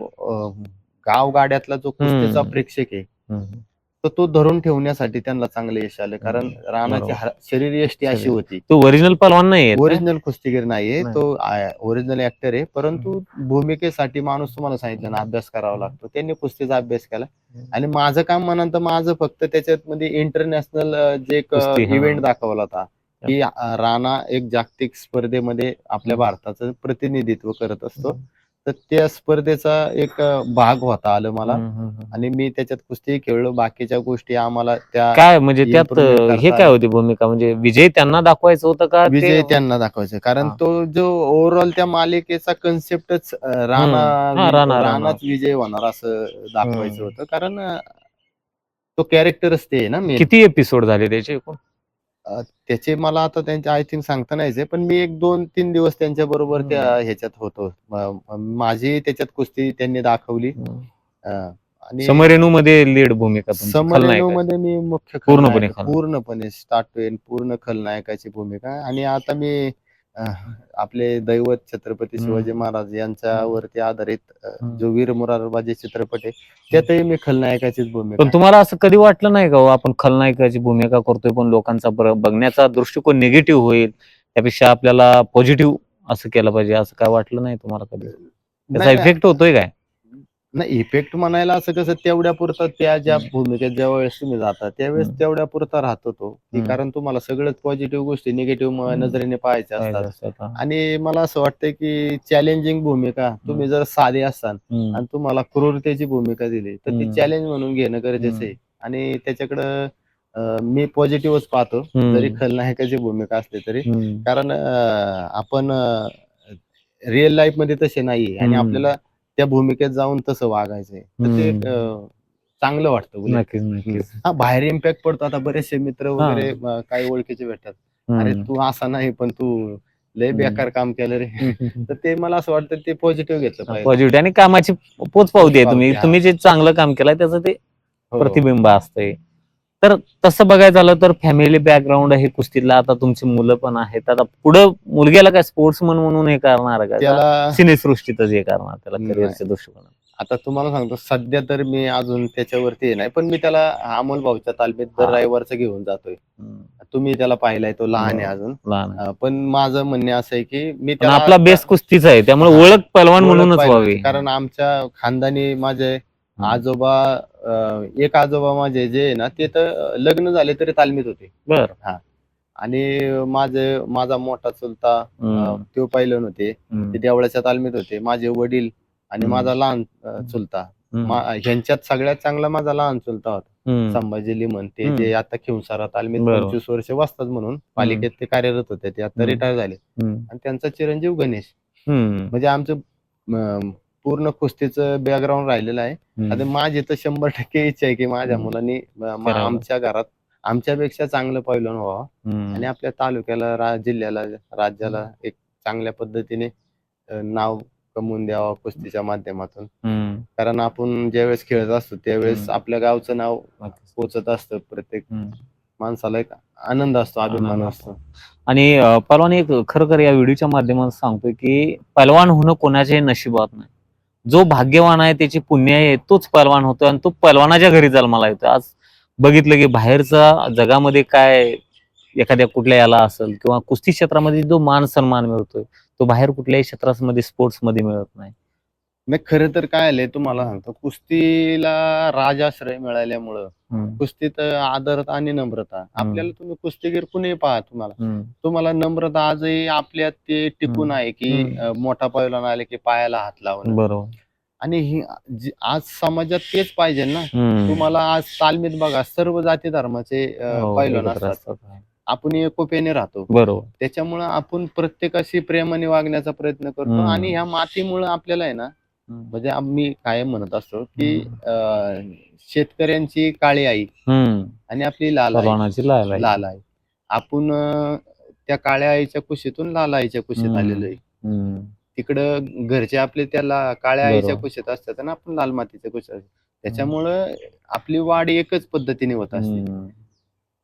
गावगाड्यातला जो कुस्तीचा हम्म. प्रेक्षक आहे, हम्म. तर तो धरून ठेवण्यासाठी त्यांना चांगलं यश आलं. कारण राणाची बरोबर. शरीरयष्टी अशी होती. तो ओरिजिनल पहलवान नाही ओरिजिनल कुस्तीगीर नाहीये नाही. तो, ओरिजिनल ऍक्टर आहे. परंतु भूमिकेसाठी माणूस, तुम्हाला सांगितलं ना, अभ्यास करावा लागतो. त्यांनी कुस्तीचा अभ्यास केला आणि माझं काम म्हणाल तर माझं फक्त त्याच्यात मध्ये इंटरनॅशनल जे एक कुस्ती, हा. इव्हेंट दाखवला होता, की राणा एक जागतिक स्पर्धेमध्ये आपल्या भारताचं प्रतिनिधित्व करत असतो. तर त्या स्पर्धेचा एक भाग होता आलं मला, आणि मी त्याच्यात कुस्ती खेळलो. बाकीच्या गोष्टी आम्हाला त्या काय म्हणजे त्यात इम्प्रुव्हमेंट हे करता काय आल्या. होती भूमिका, म्हणजे विजय त्यांना दाखवायचं होतं का ते? विजय त्यांना दाखवायचं, कारण हा. तो जो ओव्हरऑल त्या मालिकेचा कन्सेप्टच हा, राणा. राणाच विजय होणार असं दाखवायचं हम्म. होतं. कारण तो कॅरेक्टरच ते आहे ना मेन. किती एपिसोड झाले त्याचे एकूण? त्याचे मला आता त्यांचे आय थिंक सांगता नाही येत, पण मी 1-2-3 दिवस त्यांच्या बरोबर त्या ह्याच्यात होतो. माझी त्याच्यात कुस्ती त्यांनी दाखवली. अ, आणि समरेनू मध्ये लीड भूमिका तुमची, समरेनो खलनायकाची. मध्ये मी मुख्य पूर्णपणे खलनायक, खलनायक. पूर्णपणे स्टार्ट टू एंड पूर्ण खलनायकाची भूमिका. आणि आता मी अ, आपले दैवत छत्रपती शिवाजी महाराज यांच्यावरती आधारित जो वीर मोरारबाजी चित्रपट आहे, त्यातही मी खलनायकाचीच भूमिका पण आहे. तुम्हाला असं कधी वाटलं नाही का हो, आपण खलनायकाची भूमिका करतोय पण लोकांचा बघण्याचा दृष्टिकोन निगेटिव्ह होईल, त्यापेक्षा आपल्याला पॉझिटिव्ह असं केलं पाहिजे, असं काय वाटलं नाही तुम्हाला कधी? त्याचा नाही नाही इफेक्ट होतोय काय? नाही, इफेक्ट म्हणायला असं कसं, तेवढ्या पुरता त्या ज्या भूमिकेत ज्या वेळेस तुम्ही जाता त्यावेळेस तेवढ्या पुरता राहतो तो, की कारण तुम्हाला सगळंच पॉझिटिव्ह गोष्टी निगेटिव्ह नजरेने पाहायच्या असतात. पाहिजे असतं का? आणि मला असं वाटतं की चॅलेंजिंग भूमिका तुम्ही जर साधे असाल आणि तुम्हाला क्रूरतेची भूमिका दिली, तर ती चॅलेंज म्हणून घेणं गरजेचं आहे. आणि त्याच्याकडं मी पॉझिटिव्हच पाहतो, जरी खलनायकाची भूमिका असली तरी. कारण आपण रिअल लाईफ मध्ये तसे नाहीये, आणि आपल्याला त्या भूमिकेत जाऊन तसं वागायचंय, तर ते एक चांगलं वाटतं उलट. नक्कीच, नक्कीच. हा, बाहेर इम्पॅक्ट पडतो. आता बरेचसे मित्र हा. वगैरे काही ओळखीचे भेटतात, अरे तू असा नाही, पण तू लय बेकार काम केलं रे. तर ते मला असं वाटतं ते पॉझिटिव्ह घेतलं पाहिजे. पॉझिटिव्ह आणि कामाची पोच पावते तुम्ही, हा. तुम्ही जे चांगलं काम केलंय त्याचं ते हो. प्रतिबिंब असतंय. तर तसं बघायचं झालं तर फॅमिली बॅकग्राऊंड आहे कुस्तीला, आता तुमची मुलं पण आहेत, आता पुढं मुलग्याला काय स्पोर्ट्समन म्हणून हे करणार का, त्याला सिनेसृष्टीतच हे करणार त्याला नाही. करिअरच्या दृष्टिकोनात? आता तुम्हाला सांगतो, सध्या तर मी अजून त्याच्यावरती नाही, पण मी त्याला अमोल भाऊच्या तालमीत दर हा. रविवारचं घेऊन जातोय. तुम्ही त्याला पाहिलाय, तो लहान आहे अजून. लहान आहे. पण माझं म्हणणे असं आहे की मी पण त्याला आपला बेस कुस्तीचा आहे, त्यामुळे हा, ओळख पहलवान ओळख म्हणूनच पाहिजे. व्हावी. कारण आमच्या खानदानी माझे आजोबा, एक आजोबा माझे जे आहे ना, ते तर लग्न झाले तरी तालमीत होते. बर. हा. आणि माझा मोठा चुलता, तो पैलवान होते, ते देवळाच्या तालमीत होते. माझे वडील आणि माझा लहान चुलता, ह्यांच्यात सगळ्यात चांगला माझा लहान चुलता होता, संभाजी लिमण. ते जे आता खिवसारा तालमीत 25 वर्ष वाचतात म्हणून पालिकेत ते कार्यरत होते, ते आता रिटायर झाले. आणि त्यांचा चिरंजीव गणेश. म्हणजे आमचं पूर्ण कुस्तीचं बॅकग्राऊंड राहिलेलं आहे. आणि माझी तर 100% इच्छा आहे की माझ्या मुलांनी आमच्या घरात आमच्यापेक्षा चांगलं पैलवान व्हावं, आणि आपल्या तालुक्याला, जिल्ह्याला, राज्याला एक चांगल्या पद्धतीने नाव कमवून द्यावं कुस्तीच्या माध्यमातून. कारण आपण ज्यावेळेस खेळत असतो त्यावेळेस आपल्या गावचं नाव पोचत असतं, प्रत्येक माणसाला एक आनंद असतो, अभिमान असतो. आणि पहलवान, एक खरं या व्हिडिओच्या माध्यमातून सांगतोय की पहलवान होणं कोणाच्याही नशिबात नाही. जो भाग्यवान आहे, त्याची पुण्य आहे, तोच पहलवान होतो, आणि तो पहलवानाच्या घरी जन्माला येतो. आज बघितलं की बाहेरचा जगामध्ये काय एखाद्या कुठल्या याला असेल, किंवा कुस्ती क्षेत्रामध्ये जो मान सन्मान मिळतोय, तो बाहेर कुठल्याही क्षेत्रामध्ये स्पोर्ट्समध्ये मिळत नाही. नाही, खरं तर काय आलंय तुम्हाला सांगतो, कुस्तीला राजाश्रय मिळाल्यामुळं कुस्तीत आदर आणि नम्रता. आपल्याला तुम्ही कुस्तीगीर कुणी पहा, तुम्हाला नम्रता आजही आपल्यात ते टिकून आहे, की मोठा पैलवान आले की पायाला हात लावणं. बरोबर. आणि ही आज समाजात तेच पाहिजे ना. तुम्हाला आज तालमीत बघा, सर्व जाती धर्माचे पैलवान असतात. आपण एकोप्याने राहतो. बरोबर. त्याच्यामुळं आपण प्रत्येकाशी प्रेमाने वागण्याचा प्रयत्न करतो, आणि ह्या मातीमुळे आपल्याला आहे ना, म्हणजे आम्ही कायम म्हणत असतो की शेतकऱ्यांची काळी आई आणि आपली लाल आई. पहलवानाची लाल आई. लाल आई. आपण त्या काळ्या आईच्या कुशीतून लाल आईच्या कुशीत आलेलो आहे. तिकडं घरचे आपले त्याला काळ्या आईच्या बरोबर. कुशीत असतात आणि आपण लाल मातीच्या कुशीत असतो. त्याच्यामुळं आपली वाढ एकच पद्धतीने होत असते.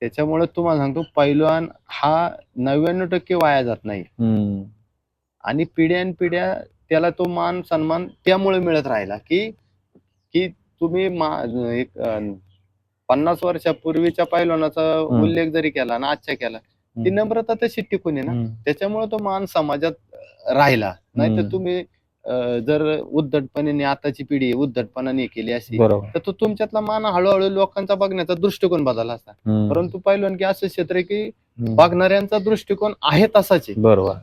त्याच्यामुळे तुम्हाला सांगतो पैलवान हा 99% वाया जात नाही आणि पिढ्यानपिढ्या त्याला तो मान सन्मान त्यामुळे मिळत राहिला की की तुम्ही एक 50 वर्षापूर्वीच्या पैलवानाचा उल्लेख जरी केला ना आजच्या केला ती नम्रता तशी टिकून आहे ना. त्याच्यामुळे तो मान समाजात राहिला. नाहीतर तुम्ही जर उद्धटपणे आताची पिढी उद्धटपणाने केली अशी तर तो तुमच्यातला मान हळूहळू लोकांचा बघण्याचा दृष्टिकोन बदलला असता. परंतु पैलवान की असं क्षेत्र आहे की बघणाऱ्यांचा दृष्टिकोन आहे तसाच आहे. बरोबर.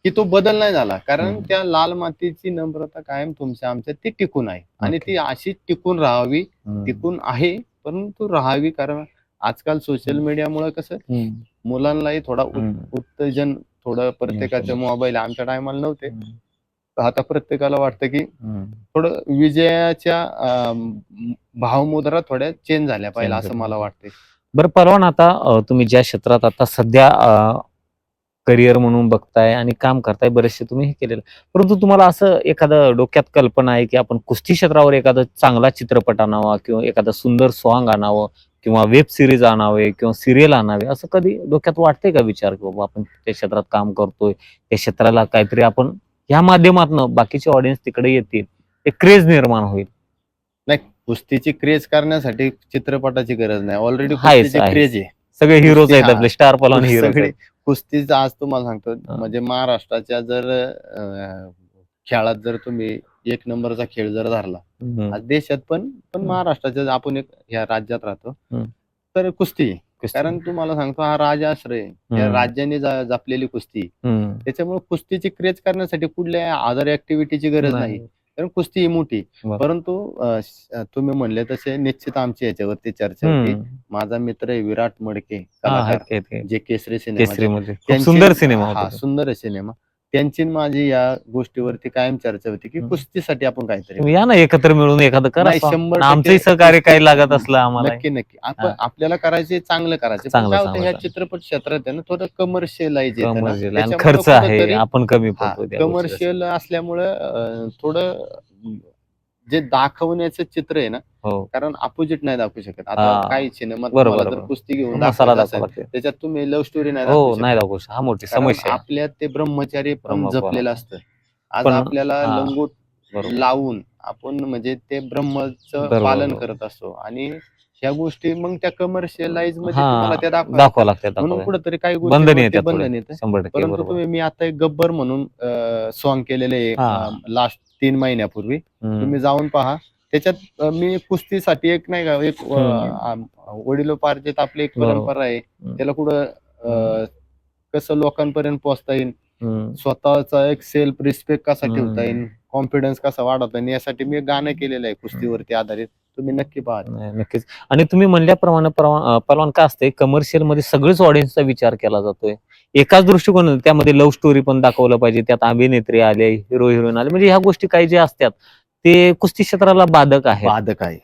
की तो बदल नाही झाला कारण त्या लाल मातीची नम्रता कायम तुमच्या आमच्या ती टिकून आहे आणि ती अशी टिकून राहावी, टिकून आहे परंतु राहावी. कारण आजकाल सोशल मीडियामुळे कसं मुलांनाही थोडा उत्तेजन थोडं प्रत्येकाचे मोबाईल आमच्या टायमाला नव्हते. आता प्रत्येकाला वाटतं की थोडं विजयाच्या भावमुद्रा थोड्या चेंज झाल्या पाहिजे असं मला वाटतंय. बरं पहलवान, आता तुम्ही ज्या क्षेत्रात आता सध्या करिअर म्हणून बघताय आणि काम करताय, बरेचसे तुम्ही हे केलेलं, परंतु तुम्हाला असं एखादं डोक्यात कल्पना आहे की आपण कुस्ती क्षेत्रावर एखादा चांगला चित्रपट आणावा किंवा एखादं सुंदर सॉंग आणावं किंवा वेब सिरीज आणावे किंवा सिरियल आणावे, असं कधी डोक्यात वाटतंय का विचार की बाबा आपण त्या क्षेत्रात काम करतोय, त्या क्षेत्राला काहीतरी आपण ह्या माध्यमातून बाकीचे ऑडियन्स तिकडे येतील, एक क्रेज निर्माण होईल? नाही, कुस्तीची क्रेज करण्यासाठी चित्रपटाची गरज नाही. ऑलरेडी आहेच, कुस्तीची आहे. क्रेज आहे. सगळे हिरोज कुस्ती, आहेत हा. आपले स्टार पहलवान हिरो. सगळे कुस्तीचा आज तुम्हाला सांगतो म्हणजे महाराष्ट्राच्या जर खेळात जर तुम्ही एक नंबरचा खेळ जर धरला आज देशात पण महाराष्ट्राच्या आपण एक ह्या राज्यात राहतो तर कुस्ती आहे. कारण तुम्हाला सांगतो हा राजाश्रय या राज्याने जपलेली कुस्ती. त्याच्यामुळे कुस्तीची क्रेज करण्यासाठी कुठल्या अदर ऍक्टिव्हिटीची गरज नाही. कारण कुस्ती ही मोठी. परंतु तुम्ही म्हणले तसे निश्चित आमची याच्यावरती चर्चा होती. माझा मित्र आहे विराट मडके कलाकार, जे केसरी सिनेमा, सुंदर सिनेमा, हा सुंदर सिनेमा, त्यांची माझी या गोष्टीवरती कायम चर्चा होती की कुस्तीसाठी आपण काहीतरी या ना एकत्र मिळून एखादं करा. 100% आमचंही सहकार्य काही लागत असलं आम्हाला. नक्की आपण आपल्याला करायचे चांगलं करायचे. काय होतं ह्या चित्रपट क्षेत्रात आहे ना थोडं कमर्शियलाइज येतं, खर्च आहे, आपण कमी पडतो. कमर्शियल असल्यामुळं थोडं जे दाखवण्याचं चित्र आहे ना, कारण अपोजिट नाही दाखवू शकत. आता काही सिनेमात तुम्हाला जर कुस्ती घेऊन त्याच्यात तुम्ही लव्ह स्टोरी नाही दाखवू शकत. हा मोठी समस्या. आपल्यात ते ब्रह्मचारी जपलेलं असतं. आज आपल्याला लंगोट लावून आपण म्हणजे ते ब्रह्मचं पालन करत असतो आणि ह्या गोष्टी मग त्या कमर्शियलाइज मध्ये तुम्हाला त्या दाखवा लागतात. म्हणून कुठेतरी काही बंधन येतं. येतं. परंतु तुम्ही मी आता एक गब्बर म्हणून सॉन्ग केलेले आहे लास्ट 3 महिन्यापूर्वी, तुम्ही जाऊन पहा. त्याच्यात मी कुस्तीसाठी एक नाही का एक वडिलोपार्जित आपली एक परंपरा आहे, त्याला कुठं कसं लोकांपर्यंत पोहोचता येईल, स्वतःचा एक सेल्फ रिस्पेक्ट कसा ठेवता येईल, कॉन्फिडन्स कसा वाढवता येईल, यासाठी मी गाणं केलेलं आहे कुस्तीवरती आधारित. तुम्ही नक्की पहा. नक्कीच. आणि तुम्ही म्हणल्याप्रमाणे पहलवान काय असते, कमर्शियल मध्ये सगळेच ऑडियन्सचा विचार केला जातोय. एकाच दृष्टिकोन, त्यामध्ये लव्ह स्टोरी पण दाखवलं पाहिजे, त्यात अभिनेत्री आले, हिरो हिरोईन आले, म्हणजे ह्या गोष्टी काही जे असतात ते कुस्ती क्षेत्राला बाधक आहे.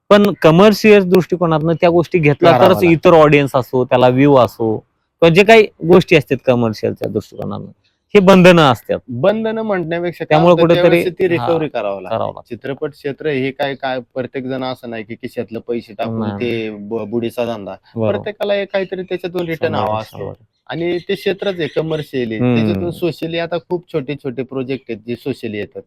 पण कमर्शियल दृष्टिकोनातून त्या गोष्टी घेतल्या तरच इतर ऑडियन्स असो, त्याला व्ह्यू असो किंवा जे काही गोष्टी असतात कमर्शियलच्या दृष्टिकोनातून, हे बंधनं असतात. बंधनं म्हणण्यापेक्षा त्यामुळे कुठेतरी ती रिकव्हरी करावं लागतं. चित्रपट क्षेत्र हे काय प्रत्येक जण असं नाही की खिशातलं पैसे टाकून ते बुडीचा धंदा. प्रत्येकाला काहीतरी त्याच्यातून रिटर्न हवा असतो आणि ते क्षेत्रच आहे कमर्शियली. त्याच्यातून सोशली आता खूप छोटे छोटे प्रोजेक्ट आहेत जे सोशली येतात,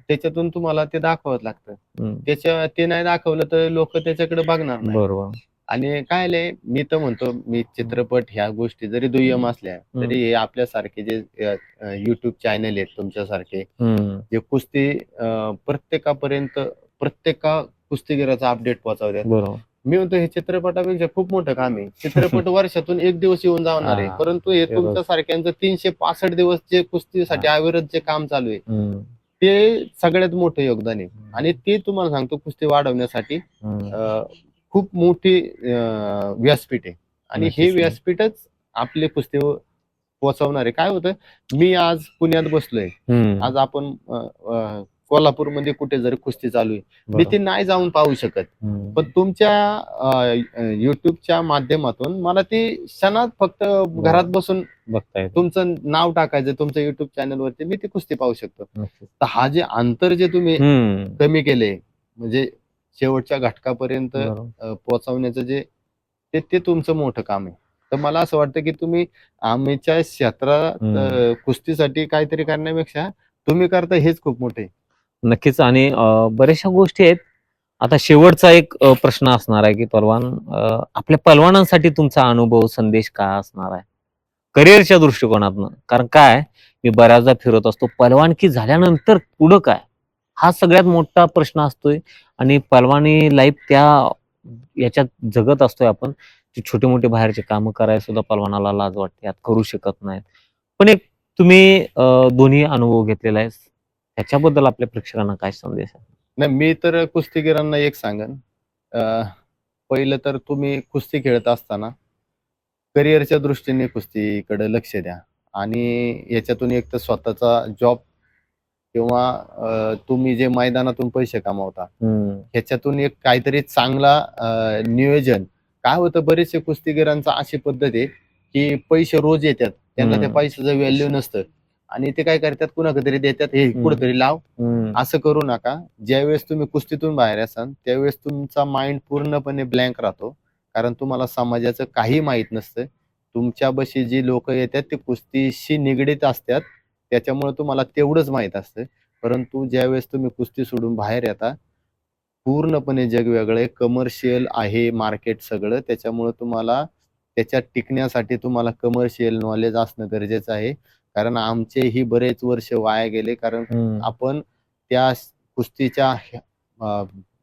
त्याच्यातून तुम्हाला ते दाखवत लागतं. ते नाही दाखवलं तर लोक त्याच्याकडे बघणार नाही. बरोबर. आणि काय आलंय, मी तर म्हणतो मी चित्रपट ह्या गोष्टी जरी दुय्यम असल्या तरी हे आपल्यासारखे जे युट्यूब चॅनल आहेत तुमच्यासारखे, जे कुस्ती प्रत्येकापर्यंत प्रत्येका कुस्तीगिराचा अपडेट पोहोचवतात. मी म्हणतो हे चित्रपटापेक्षा खूप मोठं काम आहे. चित्रपट वर्षातून एक दिवस येऊन जाणार आहे, परंतु हे तुमच्या सारख्यांचं 365 दिवस जे कुस्तीसाठी अविरत जे काम चालू आहे ते सगळ्यात मोठं योगदान आहे. आणि ते तुम्हाला सांगतो कुस्ती वाढवण्यासाठी खूप मोठी व्यासपीठ आहे आणि हे व्यासपीठच आपले कुस्ती पोहोचवणार आहे. काय होतं, मी आज पुण्यात बसलोय, आज आपण कोल्हापूरमध्ये कुठे जरी कुस्ती चालू आहे, मी बरोबर. ती नाही जाऊन पाहू शकत. हम्म. पण तुमच्या युट्यूबच्या माध्यमातून मला ती क्षणात फक्त घरात बसून बघता येतं. तुमचं नाव टाकायचं तुमच्या युट्यूब चॅनलवरती, मी ती कुस्ती पाहू शकतो. नक्कीच. तर हा जे अंतर जे तुम्ही हम्म. कमी केले, म्हणजे शेवटच्या घटकापर्यंत बरोबर. पोहोचवण्याचं जे ते ते तुमचं मोठं काम आहे. तर मला असं वाटतं की तुम्ही आमच्या क्षेत्रात कुस्तीसाठी काहीतरी करण्यापेक्षा तुम्ही करता हेच खूप मोठे आहे. नक्कीच. आणि बऱ्याचशा गोष्टी आहेत. आता शेवटचा एक प्रश्न असणार आहे की पहलवान, आपल्या पहलवानांसाठी तुमचा अनुभव संदेश काय असणार आहे करिअरच्या दृष्टिकोनातनं? कारण काय, मी बऱ्याचदा फिरत असतो, पहलवानकी झाल्यानंतर पुढं काय, हा सगळ्यात मोठा प्रश्न असतोय. आणि पहलवानी लाईफ त्या याच्यात जगत असतोय आपण, जी छोटे मोठे बाहेरचे कामं करायला सुद्धा पहलवानाला लाज वाटते, यात करू शकत नाहीत. पण एक तुम्ही दोन्ही अनुभव घेतलेला आहे, त्याच्याबद्दल आपल्या प्रेक्षकांना काय संदेश आहे? नाही, मी तर कुस्तीगीरांना एक सांगेन, पहिलं तर तुम्ही कुस्ती खेळत असताना करिअरच्या दृष्टीने कुस्तीकडे लक्ष द्या. आणि याच्यातून एक तर स्वतःचा जॉब किंवा तुम्ही जे मैदानातून पैसे कमावता ह्याच्यातून एक काहीतरी चांगला नियोजन. काय होतं, बरेचसे कुस्तीगीरांचा अशी पद्धत आहे की पैसे रोज येतात, त्यांना त्या पैशाचं व्हॅल्यू नसतं आणि ते काय करतात, कुणाकडे देतात, हे कुठेतरी लाव. असं करू नका. ज्यावेळेस तुम्ही कुस्तीतून बाहेर असाल त्यावेळेस तुमचा माइंड पूर्णपणे ब्लँक राहतो, कारण तुम्हाला समाजाचं काही माहीत नसतं. तुमच्यापाशी जी लोक येतात ते कुस्तीशी निगडीत असतात, त्याच्यामुळे तुम्हाला तेवढंच माहीत असतं. परंतु ज्यावेळेस तुम्ही कुस्ती सोडून बाहेर येता, पूर्णपणे जग वेगळं आहे, कमर्शियल आहे मार्केट सगळं. त्याच्यामुळे तुम्हाला त्याच्यात टिकण्यासाठी तुम्हाला कमर्शियल नॉलेज असणं गरजेचं आहे. कारण आमचेही बरेच वर्ष वाया गेले, कारण आपण त्या कुस्तीच्या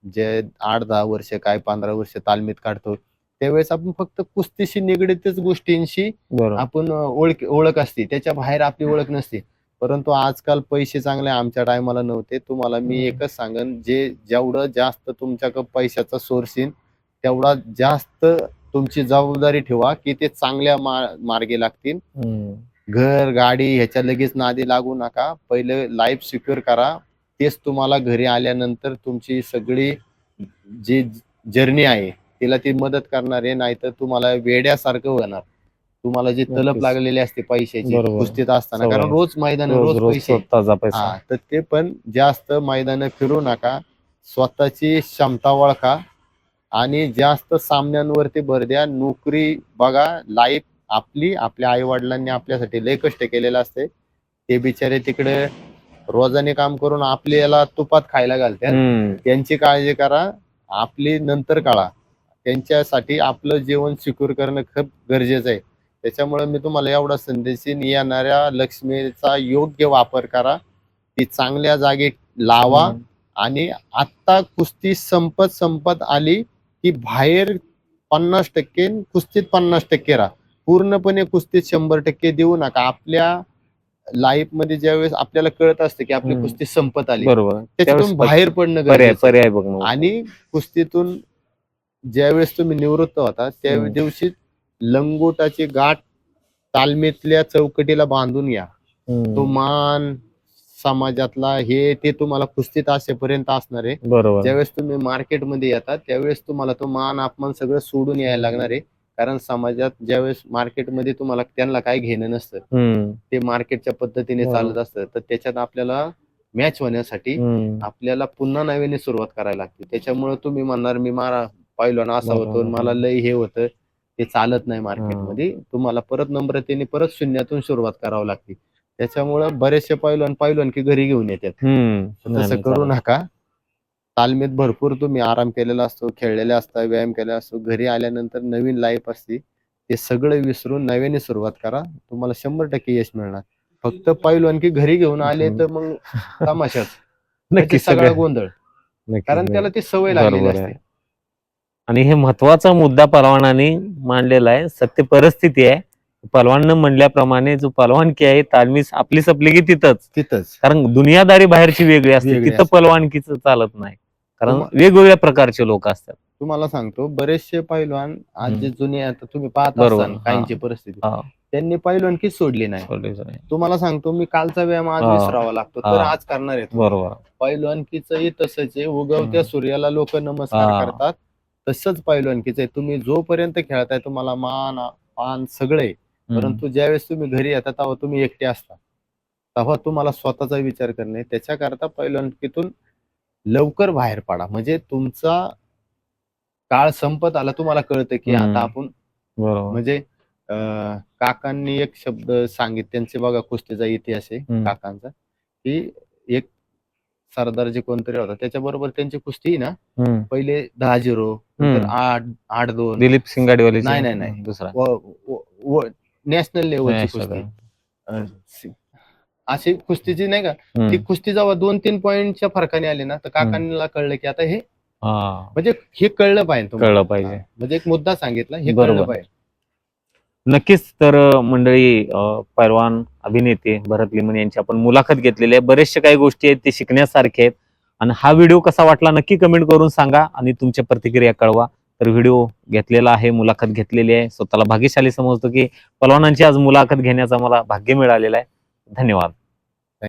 जे 8-10 वर्ष काय 15 वर्ष तालमीत काढतो, त्यावेळेस आपण फक्त कुस्तीशी निगडीतच गोष्टींशी आपण ओळख असते, त्याच्या बाहेर आपली ओळख नसते. परंतु आजकाल पैसे चांगले आमच्या टायमाला नव्हते. तुम्हाला मी एकच सांगेन, जेवढं जास्त तुमच्याकडे पैशाचा सोर्स येईल तेवढा जास्त तुमची जबाबदारी ठेवा की ते चांगल्या मार्गी लागतील. घर गाडी ह्याच्या लगेच नादी लागू नका. पहिले लाईफ सिक्युअर करा, तेच तुम्हाला घरी आल्यानंतर तुमची सगळी जी जर्नी आहे तिला ती मदत करणार आहे. नाहीतर तुम्हाला वेड्यासारखं होणार. तुम्हाला जी तलप लागलेली असते पैशाची कुस्तीत असताना, कारण रोज मैदान रोज पैसे, तर ते पण जास्त मैदान फिरू नका. स्वतःची क्षमता ओळखा आणि जास्त सामन्यांवरती भर द्या. नोकरी बघा. लाईफ आपली, आपल्या आई वडिलांनी आपल्यासाठी लय कष्ट केलेलं असते, ते बिचारे तिकडे रोजाने काम करून आपल्याला तुपात खायला घालतात. त्यांची काळजी करा, आपली नंतर काढा. त्यांच्यासाठी आपलं जीवन सिक्युअर करणं खूप गरजेचं आहे. त्याच्यामुळे मी तुम्हाला एवढा संदेश देईन, येणाऱ्या लक्ष्मीचा योग्य वापर करा, ती चांगल्या जागी लावा. आणि आत्ता कुस्ती संपत आली की बाहेर 50% कुस्तीत 50% राहा. पूर्णपणे कुस्तीत 100% देऊ नका. आपल्या लाईफ मध्ये ज्यावेळेस आपल्याला कळत असतं की आपली कुस्ती संपत आली, त्याच्यातून बाहेर पडणं गरजेचं आहे. आणि कुस्तीतून ज्यावेळेस तुम्ही निवृत्त होता त्या दिवशी लंगोटाची गाठ तालमीतल्या चौकटीला बांधून घ्या. तो मान समाजातला हे ते तुम्हाला कुस्तीत असेपर्यंत असणार आहे. ज्यावेळेस तुम्ही मार्केटमध्ये येतात त्यावेळेस तुम्हाला तो मान अपमान सगळं सोडून यायला लागणार आहे. कारण समाजात ज्यावेळेस मार्केटमध्ये तुम्हाला त्यांना काय घेणं नसतं, ते मार्केटच्या पद्धतीने चालत असतं. तर त्याच्यात आपल्याला मॅच होण्यासाठी आपल्याला पुन्हा नव्याने सुरुवात करायला लागते. त्याच्यामुळे तुम्ही म्हणणार मी मारा पहिलवान असा होतो, मला लय हे होतं, ते चालत नाही मार्केटमध्ये. तुम्हाला परत नम्रतेने परत शून्यातून सुरुवात करावी लागते. त्याच्यामुळं बरेचसे पहिलवानकी घरी घेऊन येतात. तसं करू नका. तालमीत भरपूर तुम्ही आराम केलेला असतो, खेळलेला असता, व्यायाम केलेला असतो. घरी आल्यानंतर नवीन लाईफ असते, ते सगळं विसरून नव्याने सुरुवात करा. तुम्हाला 100% यश मिळणार. फक्त पहिलवानकी घरी घेऊन आले तर मग तमाशाच, नक्कीच सगळा गोंधळ, कारण त्याला ती सवय लागलेली असते. आणि हे महत्वाचा मुद्दा पहलवानांनी मांडलेला आहे. सत्य परिस्थिती आहे. पहलवान म्हणल्याप्रमाणे जो पहलवानकी आहे तालमी आपली सपली की तिथंच, कारण दुनियादारी बाहेरची वेगळी असते, तिथं पहलवानकीच चालत नाही, कारण वेगवेगळ्या प्रकारचे लोक असतात. तुम्हाला सांगतो, बरेचसे पैलवान आज जे जुने आता तुम्ही पाहत असाल काहींची परिस्थिती, त्यांनी पैलवानकीच सोडली नाही. तुम्हाला सांगतो मी कालचा व्यायाम आज हा. विसरावा लागतो तर हा. आज करणार आहे. बरोबर. पैलवानकीचंही तसंच आहे. उगवत्या सूर्याला लोक नमस्कार हा. करतात, तसंच पैलवानकीचं आहे. तुम्ही जोपर्यंत खेळताय तुम्हाला मान पान सगळे, परंतु ज्यावेळेस तुम्ही घरी येता तेव्हा तुम्ही एकटे असता, तेव्हा तुम्हाला स्वतःचा विचार करणे. त्याच्याकरता पैलवानकीतून लवकर बाहेर पडा, म्हणजे तुमचा काळ संपत आला. तुम्हाला कळतं की आता आपण बरोबर. म्हणजे काकांनी एक शब्द त्यांचे बघा कुस्तीचा इतिहास आहे काकांचा, की एक सरदारजी कोणतरी होता त्याच्याबरोबर त्यांची कुस्ती ना पहिले 10-0 नंतर 8-2 दिलीप सिंगाडीवाले नाही दुसरा नॅशनल लेवलची कुस्ती अशी कुस्तीची नाही का. ती कुस्ती जेव्हा 2-3 पॉईंटच्या फरकाने आली ना तर काकांना कळलं की आता हे म्हणजे हे कळलं पाहिजे. म्हणजे एक मुद्दा सांगितला, हे कळलं पाहिजे. नक्कीच. तर मंडळी, पैलवान अभिनेते भरत लिमण यांची आपण मुलाखत घेतलेली आहे. बरेचशा काही गोष्टी आहेत ते शिकण्यासारखे आहेत. आणि हा व्हिडिओ कसा वाटला नक्की कमेंट करून सांगा आणि तुमच्या प्रतिक्रिया कळवा. तर व्हिडिओ घेतलेला आहे, मुलाखत घेतलेली आहे. स्वतःला भाग्यशाली समजतो की पैलवानांची आज मुलाखत घेण्याचा मला भाग्य मिळालेलं आहे. धन्यवाद.